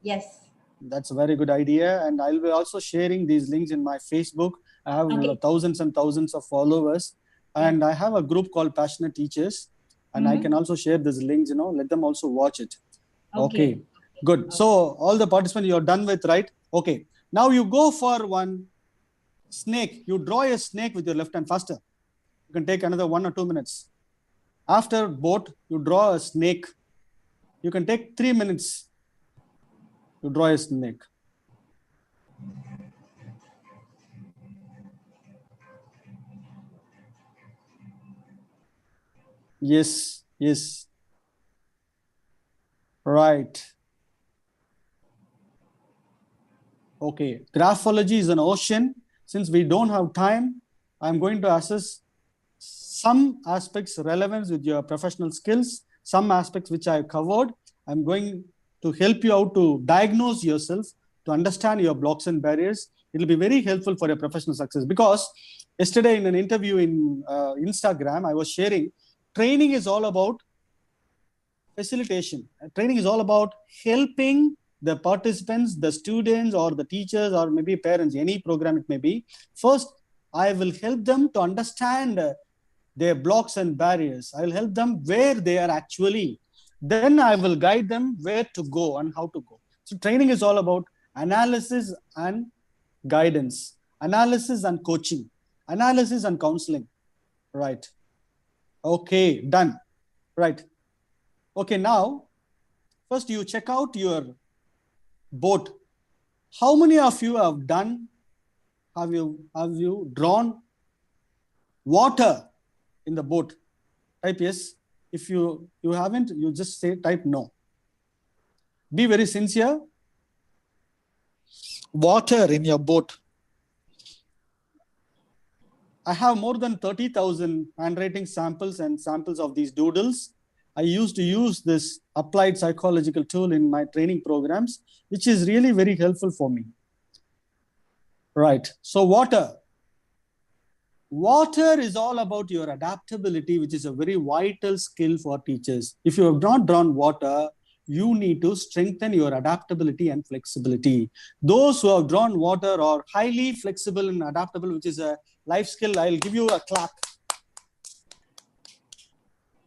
Yes. That's a very good idea. And I'll be also sharing these links in my Facebook. I have thousands and thousands of followers. And I have a group called Passionate Teachers. And I can also share these links, let them also watch it. Okay. Good. So all the participants you're done with, right? Okay. Now you go for one snake. You draw a snake with your left hand faster. You can take another 1 or 2 minutes. After boat, you draw a snake. You can take 3 minutes. You draw a snake. Yes. Right. Okay. Graphology is an ocean. Since we don't have time, I'm going to assess some aspects relevance with your professional skills, some aspects which I've covered. I'm going to help you out to diagnose yourself, to understand your blocks and barriers. It'll be very helpful for your professional success, because yesterday in an interview in Instagram, I was sharing training is all about facilitation. Training is all about helping the participants, the students or the teachers or maybe parents, any program it may be. First, I will help them to understand their blocks and barriers. I will help them where they are actually. Then I will guide them where to go and how to go. So training is all about analysis and guidance, analysis and coaching, analysis and counseling. Right. Okay, done. Right. Okay, now, first you check out your boat. How many of you have done have you drawn water in the boat? Type yes. If you haven't, you just say type no. Be very sincere. Water in your boat. I have more than 30,000 handwriting samples and samples of these doodles. I used to use this applied psychological tool in my training programs, which is really very helpful for me. Right. So water. Water is all about your adaptability, which is a very vital skill for teachers. If you have not drawn water, you need to strengthen your adaptability and flexibility. Those who have drawn water are highly flexible and adaptable, which is a life skill. I'll give you a clap.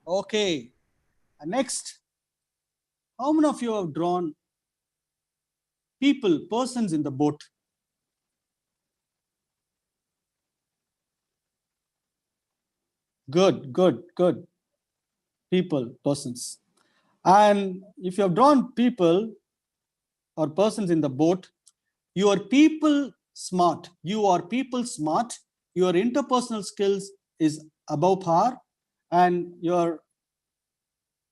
Okay. Next, how many of you have drawn people, persons in the boat? Good, good, good. People, persons. And if you have drawn people or persons in the boat, you are people smart. You are people smart. Your interpersonal skills is above par, and your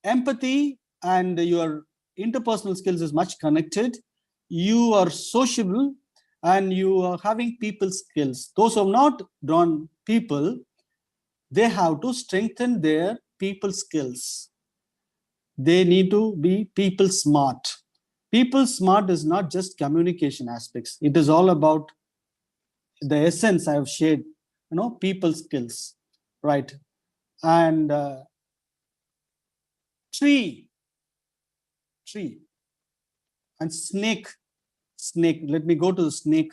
empathy and your interpersonal skills is much connected. You are sociable and you are having people skills. Those who have not drawn people, they have to strengthen their people skills. They need to be people smart. People smart is not just communication aspects. It is all about the essence I have shared, people skills, right? And tree, and snake. Let me go to the snake.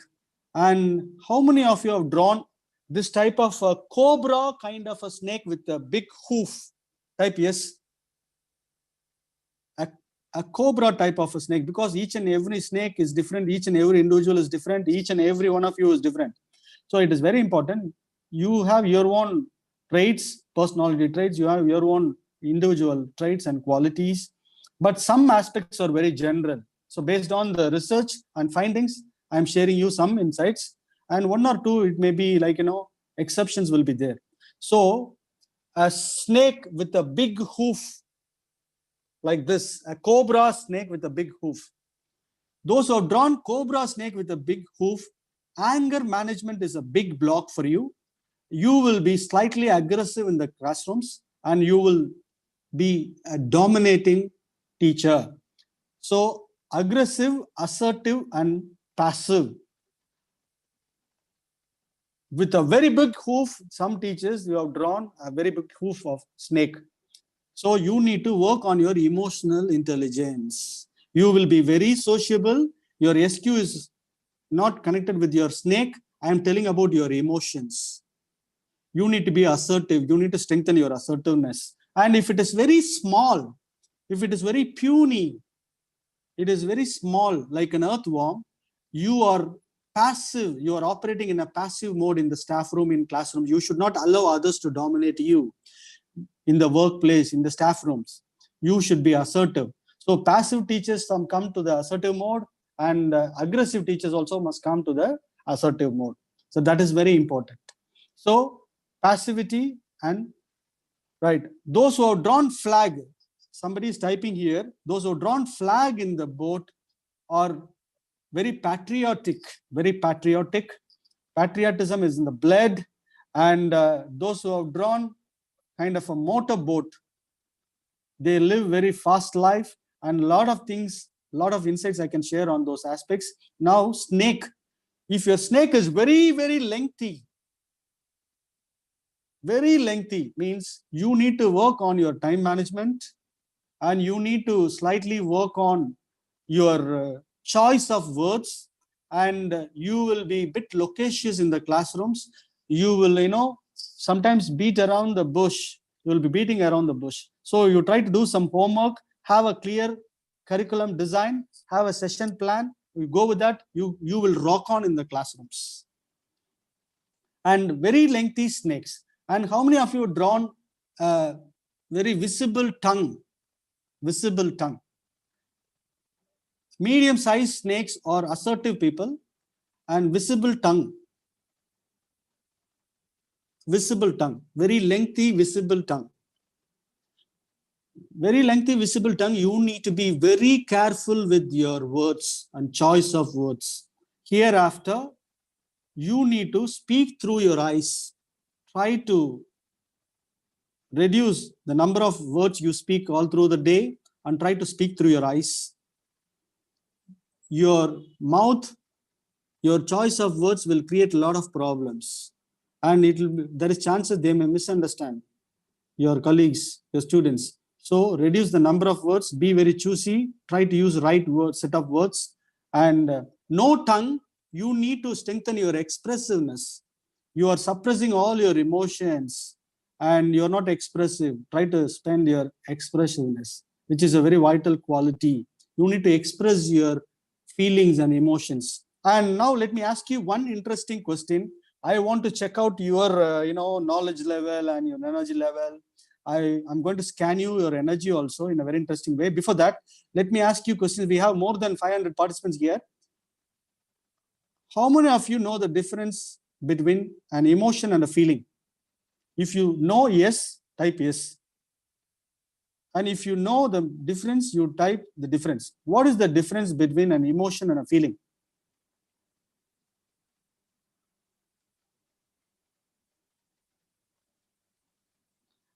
And how many of you have drawn this type of a cobra kind of a snake with a big hoof? Type yes. A cobra type of a snake, because each and every snake is different, each and every individual is different, each and every one of you is different. So it is very important. You have your own traits, personality traits, you have your own individual traits and qualities, but some aspects are very general. So based on the research and findings, I'm sharing you some insights, and one or two, it may be like, exceptions will be there. So a snake with a big hoof, like this, a cobra snake with a big hoof. Those who have drawn cobra snake with a big hoof, anger management is a big block for you. You will be slightly aggressive in the classrooms and you will be a dominating teacher. So aggressive, assertive, and passive. With a very big hoof, some teachers, you have drawn a very big hoof of snake. So you need to work on your emotional intelligence. You will be very sociable. Your SQ is not connected with your snake. I am telling about your emotions. You need to be assertive. You need to strengthen your assertiveness. And if it is very small, if it is very puny, it is very small, like an earthworm, you are passive. You are operating in a passive mode in the staff room, in classrooms. You should not allow others to dominate you. In the workplace, in the staff rooms, you should be assertive. So passive teachers come to the assertive mode, and aggressive teachers also must come to the assertive mode. So that is very important. So passivity and right. Those who have drawn flag, somebody is typing here, those who have drawn flag in the boat are very patriotic, very patriotic. Patriotism is in the blood. And those who have drawn kind of a motorboat, they live very fast life, and a lot of things, a lot of insights I can share on those aspects. Now, snake. If your snake is very, very lengthy means you need to work on your time management, and you need to slightly work on your choice of words, and you will be a bit loquacious in the classrooms. You will, sometimes beat around the bush. You will be beating around the bush. So you try to do some homework, have a clear curriculum design, have a session plan. You go with that, you will rock on in the classrooms. And very lengthy snakes. And how many of you drawn a very visible tongue? Visible tongue. Medium-sized snakes are assertive people, and visible tongue visible tongue, very lengthy visible tongue. Very lengthy visible tongue, you need to be very careful with your words and choice of words. Hereafter, you need to speak through your eyes. Try to reduce the number of words you speak all through the day and try to speak through your eyes. Your mouth, your choice of words will create a lot of problems. And there is chances they may misunderstand your colleagues, your students. So reduce the number of words, be very choosy, try to use right word, set of words. And no tongue, you need to strengthen your expressiveness. You are suppressing all your emotions and you're not expressive. Try to spend your expressiveness, which is a very vital quality. You need to express your feelings and emotions. And now let me ask you one interesting question. I want to check out your knowledge level and your energy level. I'm going to scan your energy also in a very interesting way. Before that, let me ask you questions. We have more than 500 participants here. How many of you know the difference between an emotion and a feeling? If you know yes, type yes. And if you know the difference, you type the difference. What is the difference between an emotion and a feeling?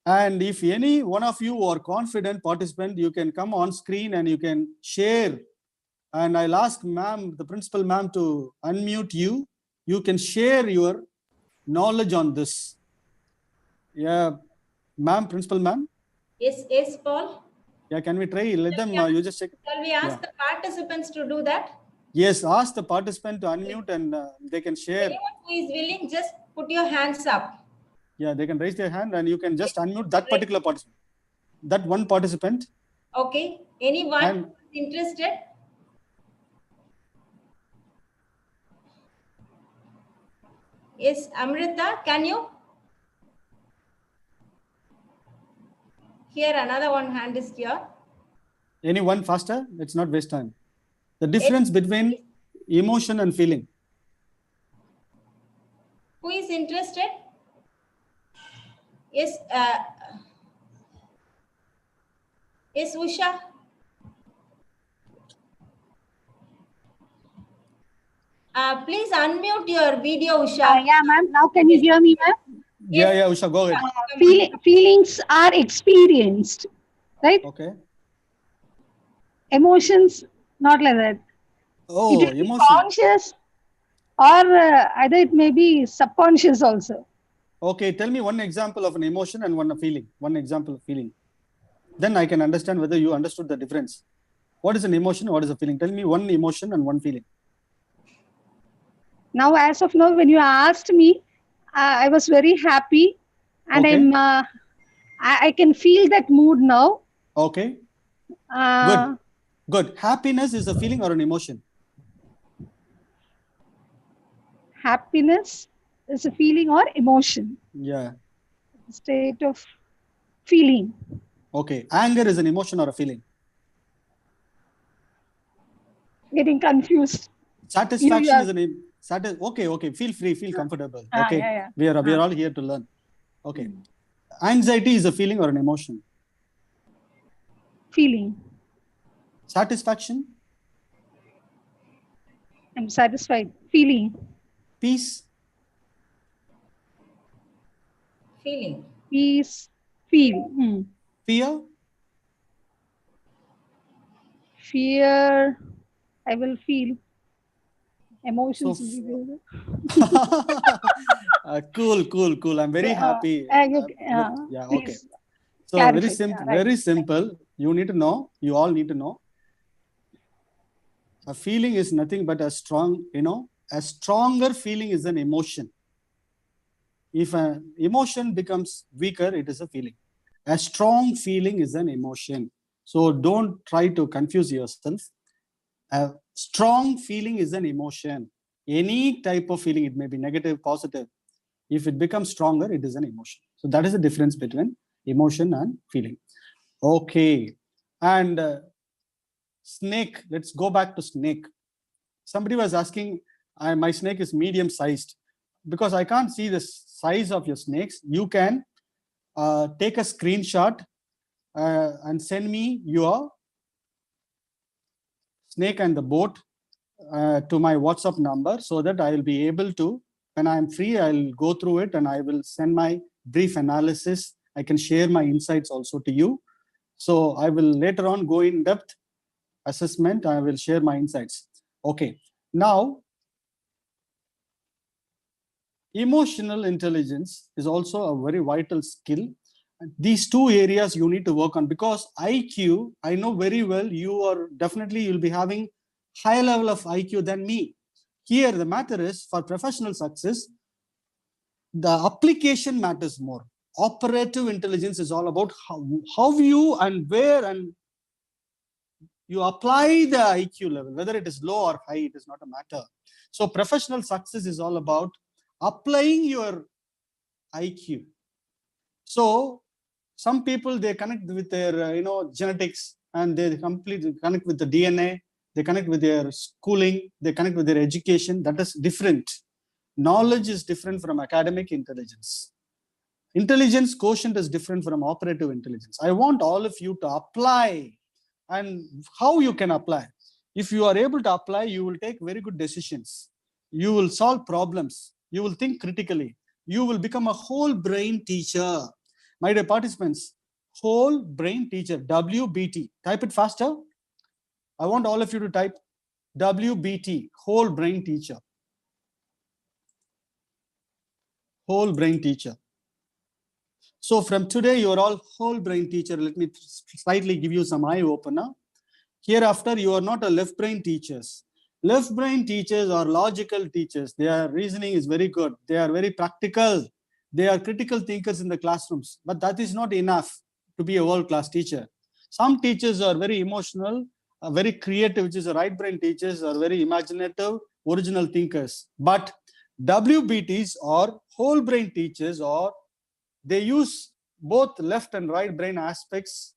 And if any one of you are confident participant, you can come on screen and you can share. And I'll ask ma'am, the principal ma'am, to unmute you. You can share your knowledge on this. Yeah, ma'am, principal ma'am. Yes, Paul. Yeah, can we try? Let them, you just check. Shall we ask the participants to do that? Yes, ask the participant to unmute and they can share. Anyone who is willing, just put your hands up. Yeah, they can raise their hand and you can just unmute that particular participant. That one participant. Okay. Anyone interested? Yes, Amrita, can you? Here, another one hand is here. Anyone faster? Let's not waste time. The difference between emotion and feeling. Who is interested? Yes, yes, Usha. Please unmute your video, Usha. Yeah, ma'am. Now can you hear me, ma'am? Yes. Yeah, Usha, go ahead. Feelings are experienced, right? Okay. Emotions, not like that. Oh, it emotion. Conscious or either it may be subconscious also. Okay, tell me one example of an emotion and one feeling. One example of feeling. Then I can understand whether you understood the difference. What is an emotion? What is a feeling? Tell me one emotion and one feeling. Now, as of now, when you asked me, I was very happy, and okay. I can feel that mood now. Okay. Good. Good. Happiness is a feeling or an emotion? Happiness is a feeling or emotion. Yeah. State of feeling. Okay. Anger is an emotion or a feeling? Getting confused. Satisfaction is an okay. Feel free, feel comfortable. Okay. Yeah. We are all here to learn. Okay. Anxiety is a feeling or an emotion? Feeling. Satisfaction? I'm satisfied. Feeling. Peace? Feeling. Peace. Feel. Fear? Fear. I will feel. Emotions. Cool. I'm very happy. Yeah, okay. So very simple. You need to know, you all need to know. A feeling is nothing but a stronger feeling is an emotion. If an emotion becomes weaker, it is a feeling. A strong feeling is an emotion. So don't try to confuse yourself. A strong feeling is an emotion. Any type of feeling, it may be negative, positive. If it becomes stronger, it is an emotion. So that is the difference between emotion and feeling. Okay. And snake, let's go back to snake. Somebody was asking, my snake is medium sized because I can't see this size of your snakes, you can take a screenshot and send me your snake and the boat to my WhatsApp number, so that I will be able to, when I'm free, I'll go through it and I will send my brief analysis. I can share my insights also to you. So I will later on go in depth assessment. I will share my insights. Okay. Now, emotional intelligence is also a very vital skill. These two areas you need to work on, because IQ, I know very well you'll be having higher level of IQ than me. Here, the matter is, for professional success, the application matters more. Operative intelligence is all about how you and where and you apply the IQ level, whether it is low or high, it is not a matter. So professional success is all about applying your IQ. So some people, they connect with their genetics, and they completely connect with the DNA, they connect with their schooling, they connect with their education. That is different. Knowledge is different from academic intelligence. Intelligence quotient is different from operative intelligence. I want all of you to apply. And how you can apply? If you are able to apply, you will take very good decisions. You will solve problems. You will think critically. You will become a whole brain teacher. My dear participants, whole brain teacher, WBT. Type it faster. I want all of you to type WBT, whole brain teacher. Whole brain teacher. So from today, you are all whole brain teacher. Let me slightly give you some eye opener. Hereafter, you are not a left brain teachers. Left brain teachers are logical teachers. Their reasoning is very good. They are very practical. They are critical thinkers in the classrooms. But that is not enough to be a world-class teacher. Some teachers are very emotional, very creative, which is the right brain teachers, are very imaginative, original thinkers. But WBTs or whole brain teachers, or they use both left and right brain aspects,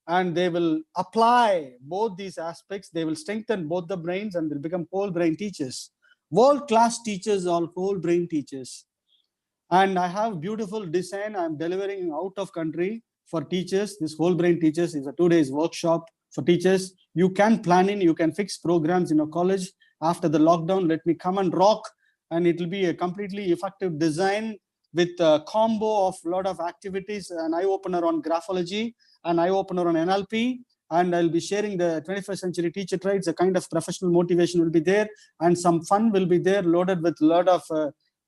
and they will apply both these aspects. They will strengthen both the brains and will become whole brain teachers. World-class teachers are whole brain teachers. And I have beautiful design I'm delivering out of country for teachers. This whole brain teachers is a 2 days workshop for teachers. You can plan in, you can fix programs in your college. After the lockdown, let me come and rock. And it will be a completely effective design with a combo of a lot of activities, an eye-opener on graphology, an eye-opener on NLP, and I'll be sharing the 21st century teacher traits. A kind of professional motivation will be there, and some fun will be there, loaded with a lot of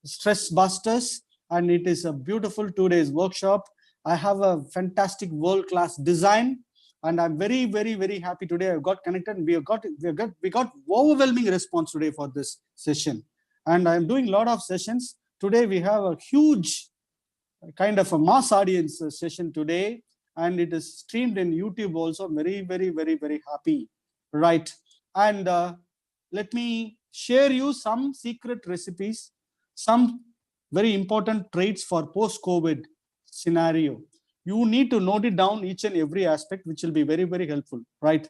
stress busters. And it is a beautiful 2 days workshop. I have a fantastic world-class design, and I'm very, very, very happy today. I got connected, and we got overwhelming response today for this session. And I'm doing a lot of sessions. Today we have a huge kind of a mass audience session today, and it is streamed in YouTube also. Very, very, very, very happy, right? And let me share you some secret recipes, some very important traits for post-COVID scenario. You need to note it down, each and every aspect, which will be very, very helpful, right?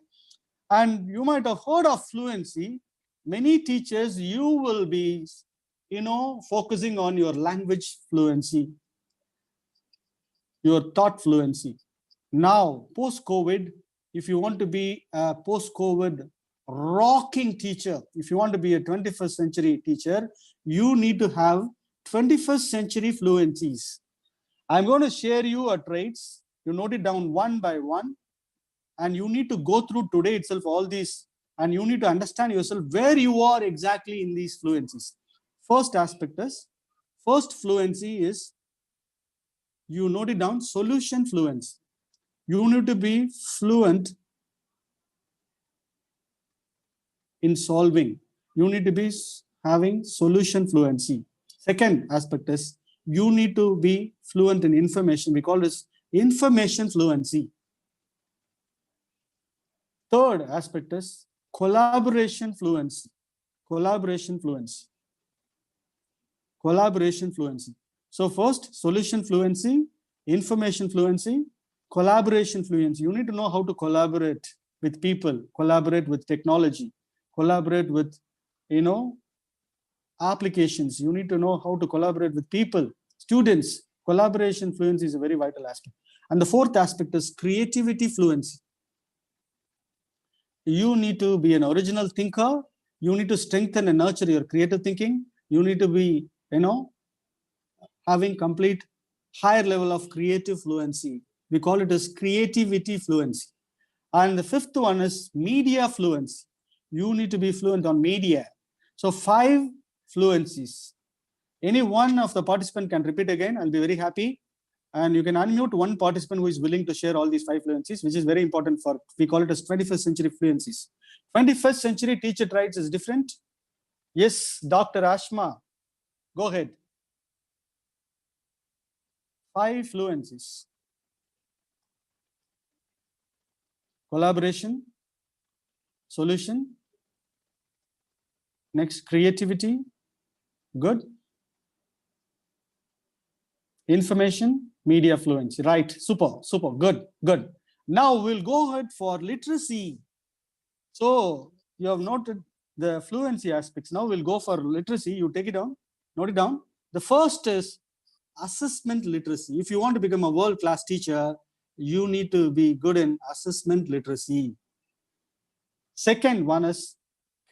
And you might have heard of fluency. Many teachers, you will be focusing on your language fluency, your thought fluency. Now, post-COVID, if you want to be a post-COVID rocking teacher, if you want to be a 21st century teacher, you need to have 21st century fluencies. I'm going to share you a traits. You note it down one by one, and you need to go through today itself all these, and you need to understand yourself where you are exactly in these fluencies. First aspect is, first fluency is, you note it down, solution fluency. You need to be fluent in solving. You need to be having solution fluency. Second aspect is, you need to be fluent in information. We call this information fluency. Third aspect is collaboration fluency. Collaboration fluency. Collaboration fluency. So first, solution fluency, information fluency, collaboration fluency. You need to know how to collaborate with people, collaborate with technology, collaborate with, applications. You need to know how to collaborate with people, students, collaboration fluency is a very vital aspect. And the fourth aspect is creativity fluency. You need to be an original thinker. You need to strengthen and nurture your creative thinking. You need to be, having complete higher level of creative fluency. We call it as creativity fluency. And the fifth one is media fluency. You need to be fluent on media. So 5 fluencies. Any one of the participant can repeat again. I'll be very happy. And you can unmute one participant who is willing to share all these 5 fluencies, which is very important for, we call it as 21st century fluencies. 21st century teacher traits is different. Yes, Dr. Ashma, go ahead. 5 fluencies. Collaboration, solution, next creativity, good. Information, media fluency, right, super, good. Now we'll go ahead for literacy. So you have noted the fluency aspects. Now we'll go for literacy. You take it down, note it down. The first is assessment literacy. If you want to become a world-class teacher, you need to be good in assessment literacy. Second one is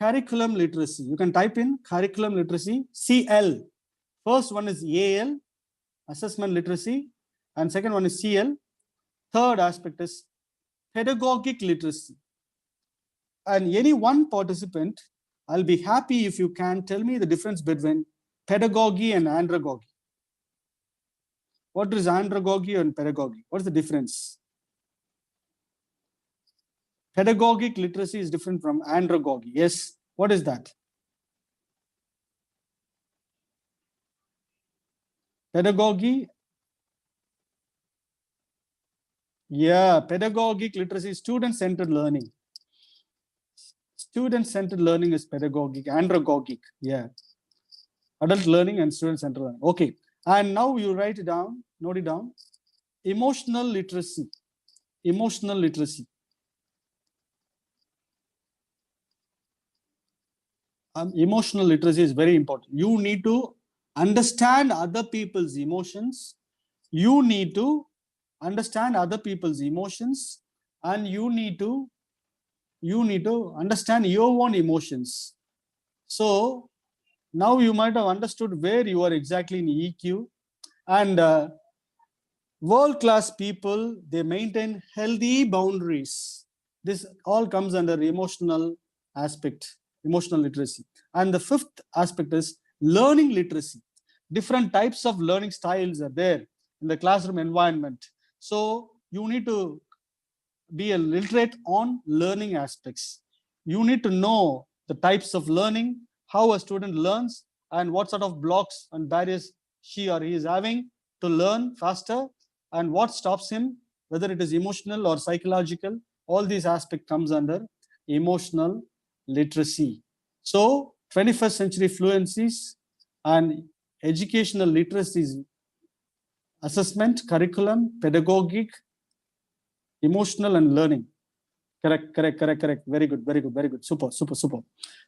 curriculum literacy. You can type in curriculum literacy, CL. First one is AL, assessment literacy, and second one is CL. Third aspect is pedagogic literacy. And any one participant, I'll be happy if you can tell me the difference between pedagogy and andragogy. What is andragogy and pedagogy? What's the difference? Pedagogic literacy is different from andragogy. Yes, what is that? Pedagogy. Yeah, pedagogic literacy is student-centered learning. Student-centered learning is pedagogic, andragogic. Yeah. Adult learning and student-centered learning. Okay. And now you write it down, note it down. Emotional literacy. Emotional literacy. Emotional literacy is very important. You need to understand other people's emotions. You need to understand other people's emotions, and you need to understand your own emotions. So now you might have understood where you are exactly in EQ. And world-class people, they maintain healthy boundaries. This all comes under emotional aspect, emotional literacy. And the fifth aspect is learning literacy. Different types of learning styles are there in the classroom environment. So you need to be a literate on learning aspects. You need to know the types of learning, how a student learns, and what sort of blocks and barriers she or he is having to learn faster, and what stops him, whether it is emotional or psychological. All these aspects comes under emotional literacy. So 21st century fluencies and educational literacies: assessment, curriculum, pedagogic, emotional, and learning. Correct. Very good. Super.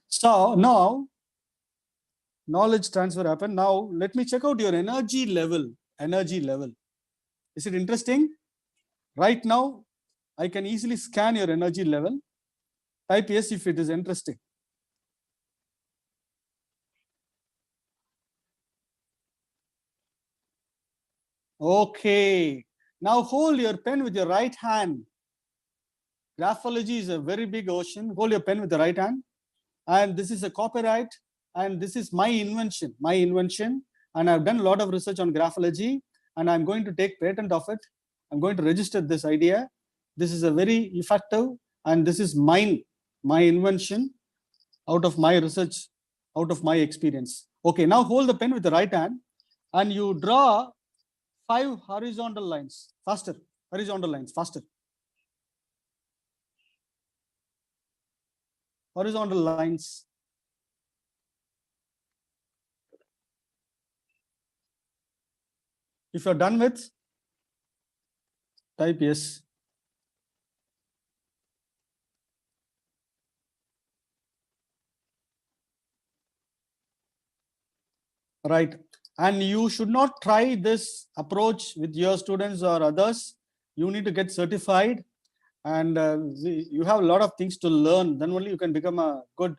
So now knowledge transfer happened. Now let me check out your energy level. Is it interesting? Right now, I can easily scan your energy level. Type yes if it is interesting. Okay. Now hold your pen with your right hand. Graphology is a very big ocean. Hold your pen with the right hand. And this is a copyright. And this is my invention. And I've done a lot of research on graphology. And I'm going to take patent of it. I'm going to register this idea. This is a very effective, and this is my invention out of my research, out of my experience. Okay, now hold the pen with the right hand and you draw 5 horizontal lines. Faster, horizontal lines, faster. Horizontal lines. If you're done with, type yes. Right. And you should not try this approach with your students or others. You need to get certified, and you have a lot of things to learn. Then only you can become a good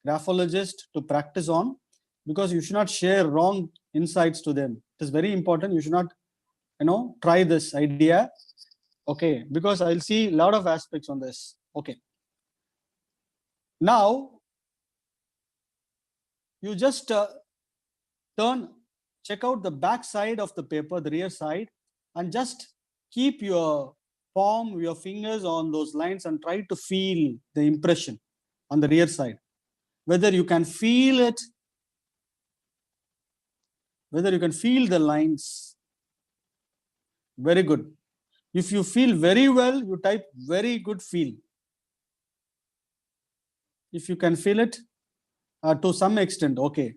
graphologist to practice on, because you should not share wrong insights to them. It is very important. You should not, try this idea. Okay, because I'll see a lot of aspects on this. Okay. Now, you just check out the back side of the paper, the rear side, and just keep your palm, your fingers on those lines and try to feel the impression on the rear side. Whether you can feel it, whether you can feel the lines. Very good. If you feel very well, you type very good feel. If you can feel it to some extent, okay.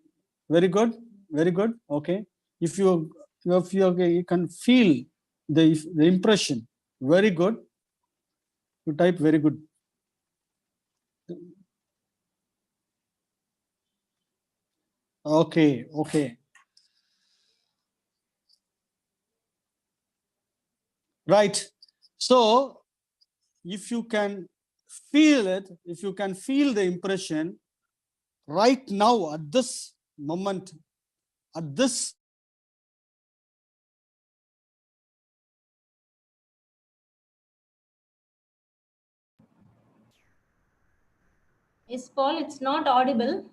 Very good, very good, okay. If you can feel the impression, very good, you type very good. Okay, okay. Right. So if you can feel it, if you can feel the impression right now at this moment, at this Yes, Paul, it's not audible.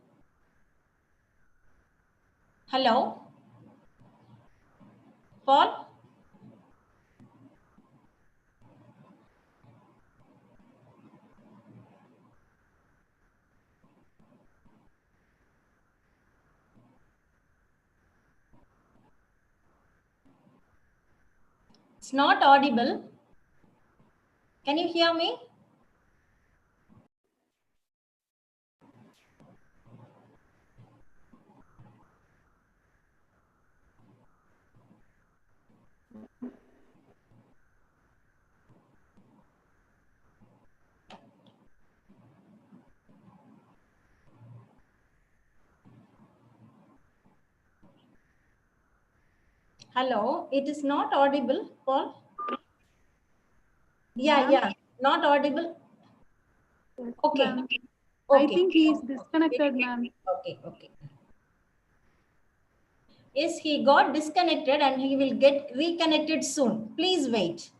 Hello? Paul? It's not audible. Can you hear me? Hello, it is not audible, Paul. Yeah, not audible. Okay. Ma'am. Okay. I think he is disconnected, ma'am. Okay. Yes, he got disconnected and he will get reconnected soon. Please wait.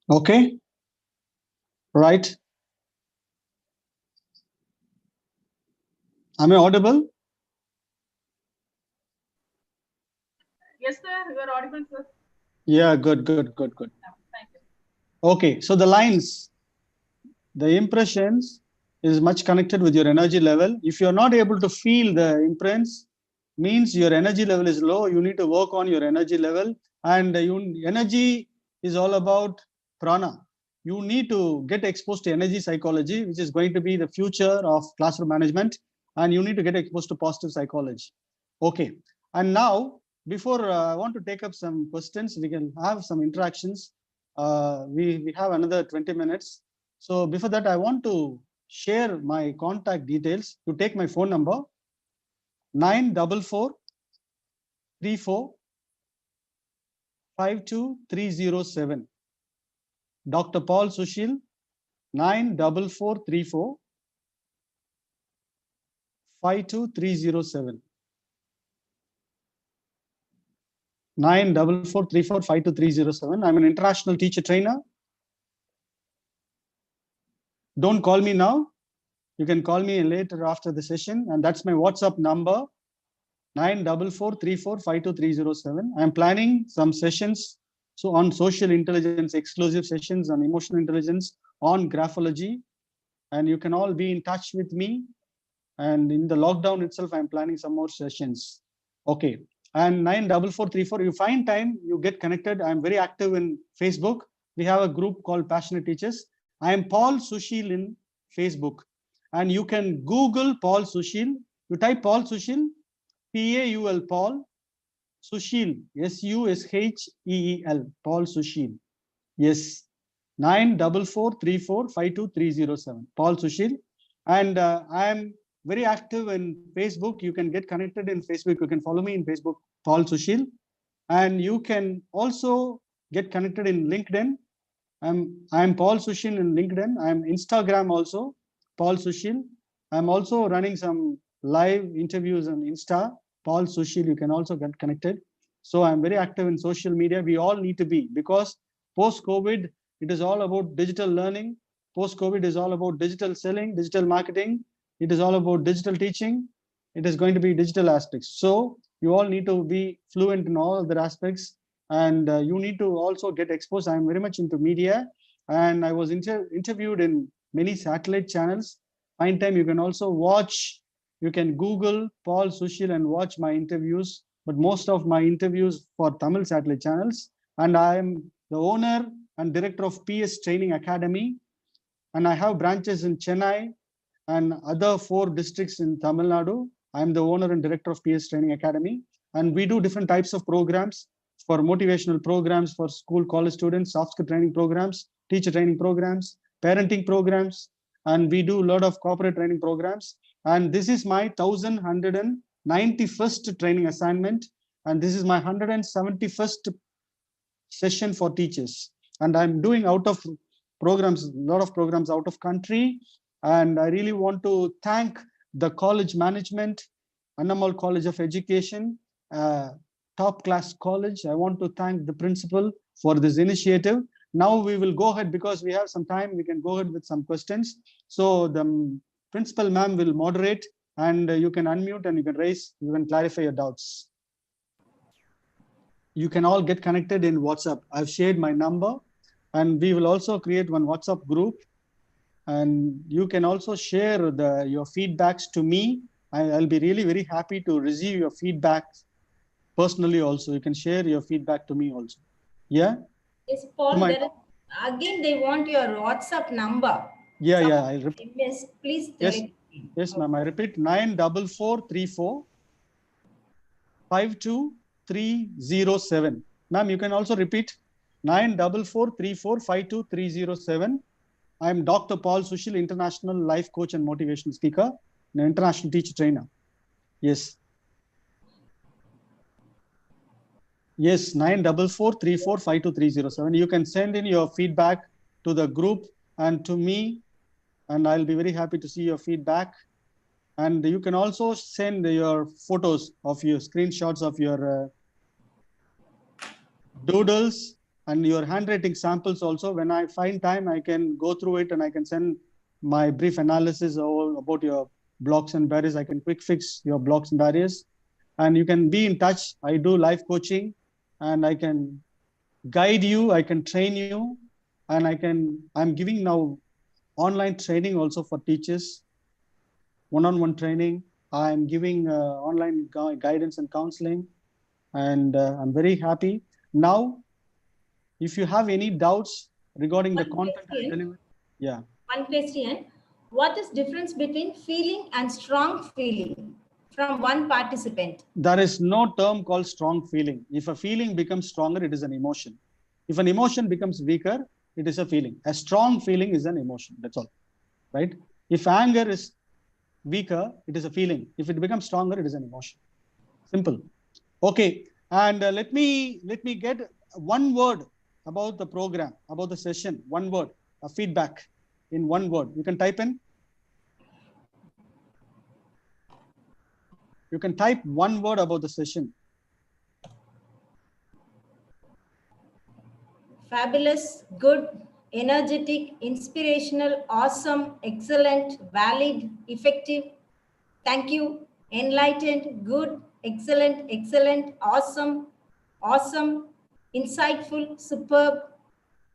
okay, right. Am I audible? Yes, sir. You are audible, sir. Yeah, good. Thank you. Okay, so the lines, the impressions is much connected with your energy level. If you're not able to feel the imprints, means your energy level is low. You need to work on your energy level. And energy is all about prana. you need to get exposed to energy psychology, which is going to be the future of classroom management. And you need to get exposed to positive psychology. Okay. And now, before I want to take up some questions, we can have some interactions. We have another 20 minutes. So before that, I want to share my contact details. To take my phone number, 944 34 52307. Dr. Paul Sushil, 94434 52307. 94434 52307. I'm an international teacher trainer. Don't call me now. You can call me later after the session, and that's my WhatsApp number, 94434 52307. I'm planning some sessions on social intelligence, exclusive sessions on emotional intelligence, on graphology, and you can all be in touch with me. And in the lockdown itself, I'm planning some more sessions. Okay. And 94434, you find time, you get connected. I'm very active in Facebook. We have a group called Passionate Teachers. I am Paul Sushil in Facebook. And you can Google Paul Sushil. You type Paul Sushil, P-A-U-L, Paul Sushil, S-U-S-H-E-E-L, Paul Sushil. Yes, 94434 52307, Paul Sushil. And I am very active in Facebook. You can get connected in Facebook. You can follow me in Facebook, Paul Sushil. And you can also get connected in LinkedIn. I'm Paul Sushil in LinkedIn. I'm Instagram also, Paul Sushil. I'm also running some live interviews on Insta, Paul Sushil. You can also get connected. So I'm very active in social media. We all need to be, because post-COVID, it is all about digital learning. Post-COVID is all about digital selling, digital marketing. It is all about digital teaching. It is going to be digital aspects. So you all need to be fluent in all other aspects, and you need to also get exposed. I'm very much into media, and I was interviewed in many satellite channels. Find time, you can also watch, you can Google Paul Sushil and watch my interviews, but most of my interviews for Tamil satellite channels. And I am the owner and director of PS Training Academy, and I have branches in Chennai and other 4 districts in Tamil Nadu. I'm the owner and director of PS Training Academy, and we do different types of programs, for motivational programs for school, college students, soft skill training programs, teacher training programs, parenting programs, and we do a lot of corporate training programs. And this is my 1191st training assignment, and this is my 171st session for teachers. And I'm doing out of programs, a lot of programs out of country. And I really want to thank the college management, Annamal College of Education, top class college. I want to thank the principal for this initiative. Now we will go ahead, because we have some time, we can go ahead with some questions. So the principal ma'am will moderate, and you can unmute and you can raise, you can clarify your doubts. You can all get connected in WhatsApp. I've shared my number, and we will also create one WhatsApp group. And you can also share your feedbacks to me. I'll be really very happy to receive your feedback personally also. You can share your feedback to me also. Yeah? Yes, Paul, again, they want your WhatsApp number. Yeah, yeah. I repeat. Yes, please. Yes, yes, ma'am. I repeat, 94434 52307. Ma'am, you can also repeat, 94434 52307. I'm Dr. Paul Sushil, international life coach and motivational speaker, an international teacher trainer. Yes. Yes, 94434 52307. You can send in your feedback to the group and to me, and I'll be very happy to see your feedback. And you can also send your photos of your screenshots of your doodles and your handwriting samples also. When I find time, I can go through it and I can send my brief analysis all about your blocks and barriers. I can quick fix your blocks and barriers. And you can be in touch. I do life coaching, and I can guide you, I can train you, and I'm giving now online training also for teachers, one-on-one training. I'm giving online guidance and counseling, and I'm very happy. Now, if you have any doubts, regarding the One content and question. delivery. Yeah. One question. What is difference between feeling and strong feeling from one participant? There is no term called strong feeling. If a feeling becomes stronger, it is an emotion. If an emotion becomes weaker, it is a feeling. A strong feeling is an emotion. That's all, right? If anger is weaker, it is a feeling. If it becomes stronger, it is an emotion. Simple. Okay. And let me get one word about the program, about the session. One word, a feedback in one word. You can type in. You can type one word about the session. Fabulous, good, energetic, inspirational, awesome, excellent, valid, effective. Thank you. Enlightened, good, excellent, awesome, insightful, superb,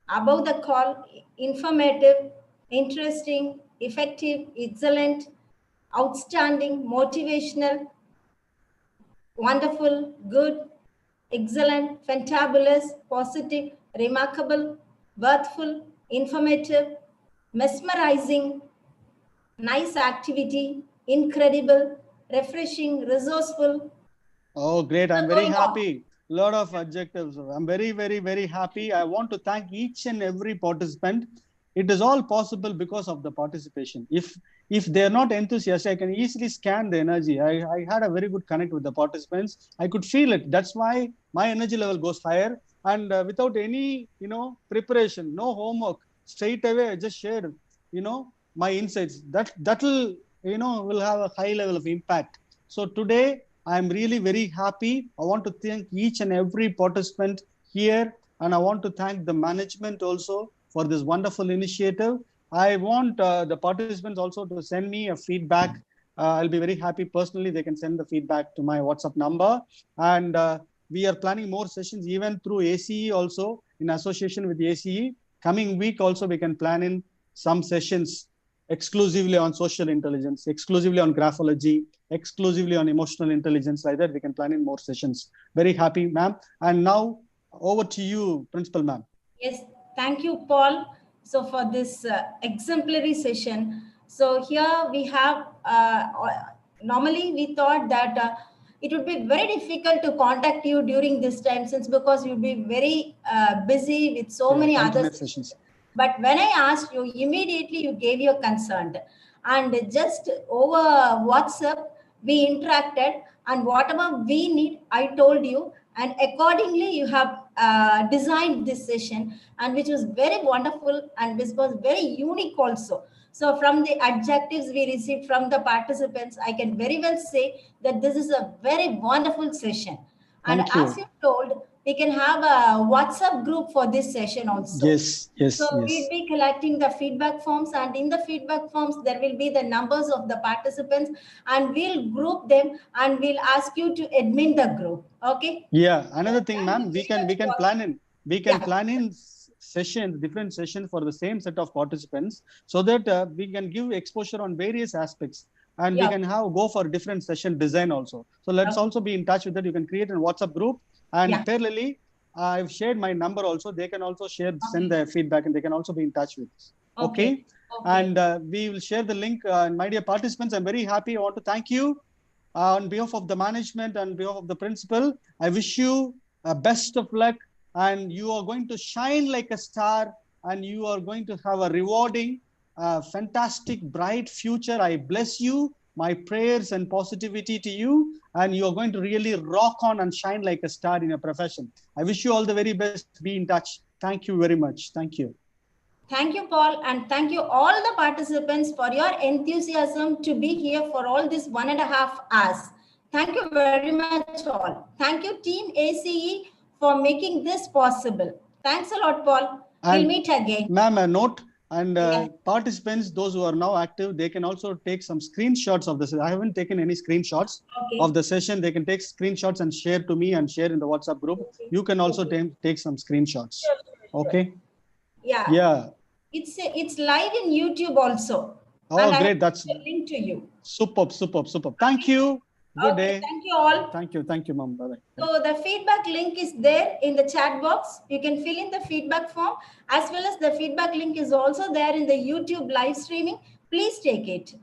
above the call, informative, interesting, effective, excellent, outstanding, motivational, wonderful, good, excellent, fantabulous, positive, remarkable, worthful, informative, mesmerizing, nice activity, incredible, refreshing, resourceful. Oh, great. I'm very Going on. happy. A lot of adjectives. I'm very happy. I want to thank each and every participant. It is all possible because of the participation. If they're not enthusiastic, I can easily scan the energy. I had a very good connect with the participants. I could feel it. That's why my energy level goes higher. And without any, preparation, no homework, straight away, I just shared, my insights. That'll, will have a high level of impact. So today, I'm really very happy. I want to thank each and every participant here. And I want to thank the management also for this wonderful initiative. I want the participants also to send me a feedback. I'll be very happy personally. They can send the feedback to my WhatsApp number. And we are planning more sessions even through ACE also in association with ACE. Coming week also we can plan in some sessions exclusively on social intelligence, exclusively on graphology, exclusively on emotional intelligence. Like that, we can plan in more sessions. Very happy, ma'am. And now over to you, Principal ma'am. Yes, thank you, Paul. So for this exemplary session, so here we have, normally we thought that it would be very difficult to contact you during this time, since because you'll be very busy with so many other sessions. But when I asked you, immediately you gave your consent, and just over WhatsApp, we interacted, and whatever we need, I told you, and accordingly you have designed this session, and which was very wonderful and which was very unique also. So from the adjectives we received from the participants, I can very well say that this is a very wonderful session. And as you told, we can have a WhatsApp group for this session also. Yes. So we'll be collecting the feedback forms, and in the feedback forms, there will be the numbers of the participants, and we'll group them, and we'll ask you to admin the group. Okay. Yeah. Another thing, ma'am, we can plan in sessions, different sessions for the same set of participants, so that we can give exposure on various aspects. And we can go for different session design also. So let's also be in touch with that. You can create a WhatsApp group, and parallelly, I've shared my number also. They can also send their feedback, and they can also be in touch with us. Okay. And we will share the link. My dear participants, I'm very happy. I want to thank you on behalf of the management and behalf of the principal. I wish you best of luck, and you are going to shine like a star, and you are going to have a rewarding, fantastic, bright future. I bless you. My prayers and positivity to you, and you are going to really rock on and shine like a star in your profession. I wish you all the very best. Be in touch. Thank you very much. Thank you. Thank you, Paul, and thank you all the participants for your enthusiasm to be here for all this 1.5 hours. Thank you very much, all. Thank you, Team ACE, for making this possible. Thanks a lot, Paul. We'll meet again. Ma'am, a note. And participants, those who are now active, they can also take some screenshots of this. I haven't taken any screenshots of the session. They can take screenshots and share to me and share in the WhatsApp group. You can also take some screenshots. Okay. Yeah. It's live in YouTube also. Oh, great. That's a link to you. Superb. Thank you. Good day. Thank you all. Thank you. Thank you, ma'am. Bye-bye. So the feedback link is there in the chat box. You can fill in the feedback form, as well as the feedback link is also there in the YouTube live streaming. Please take it.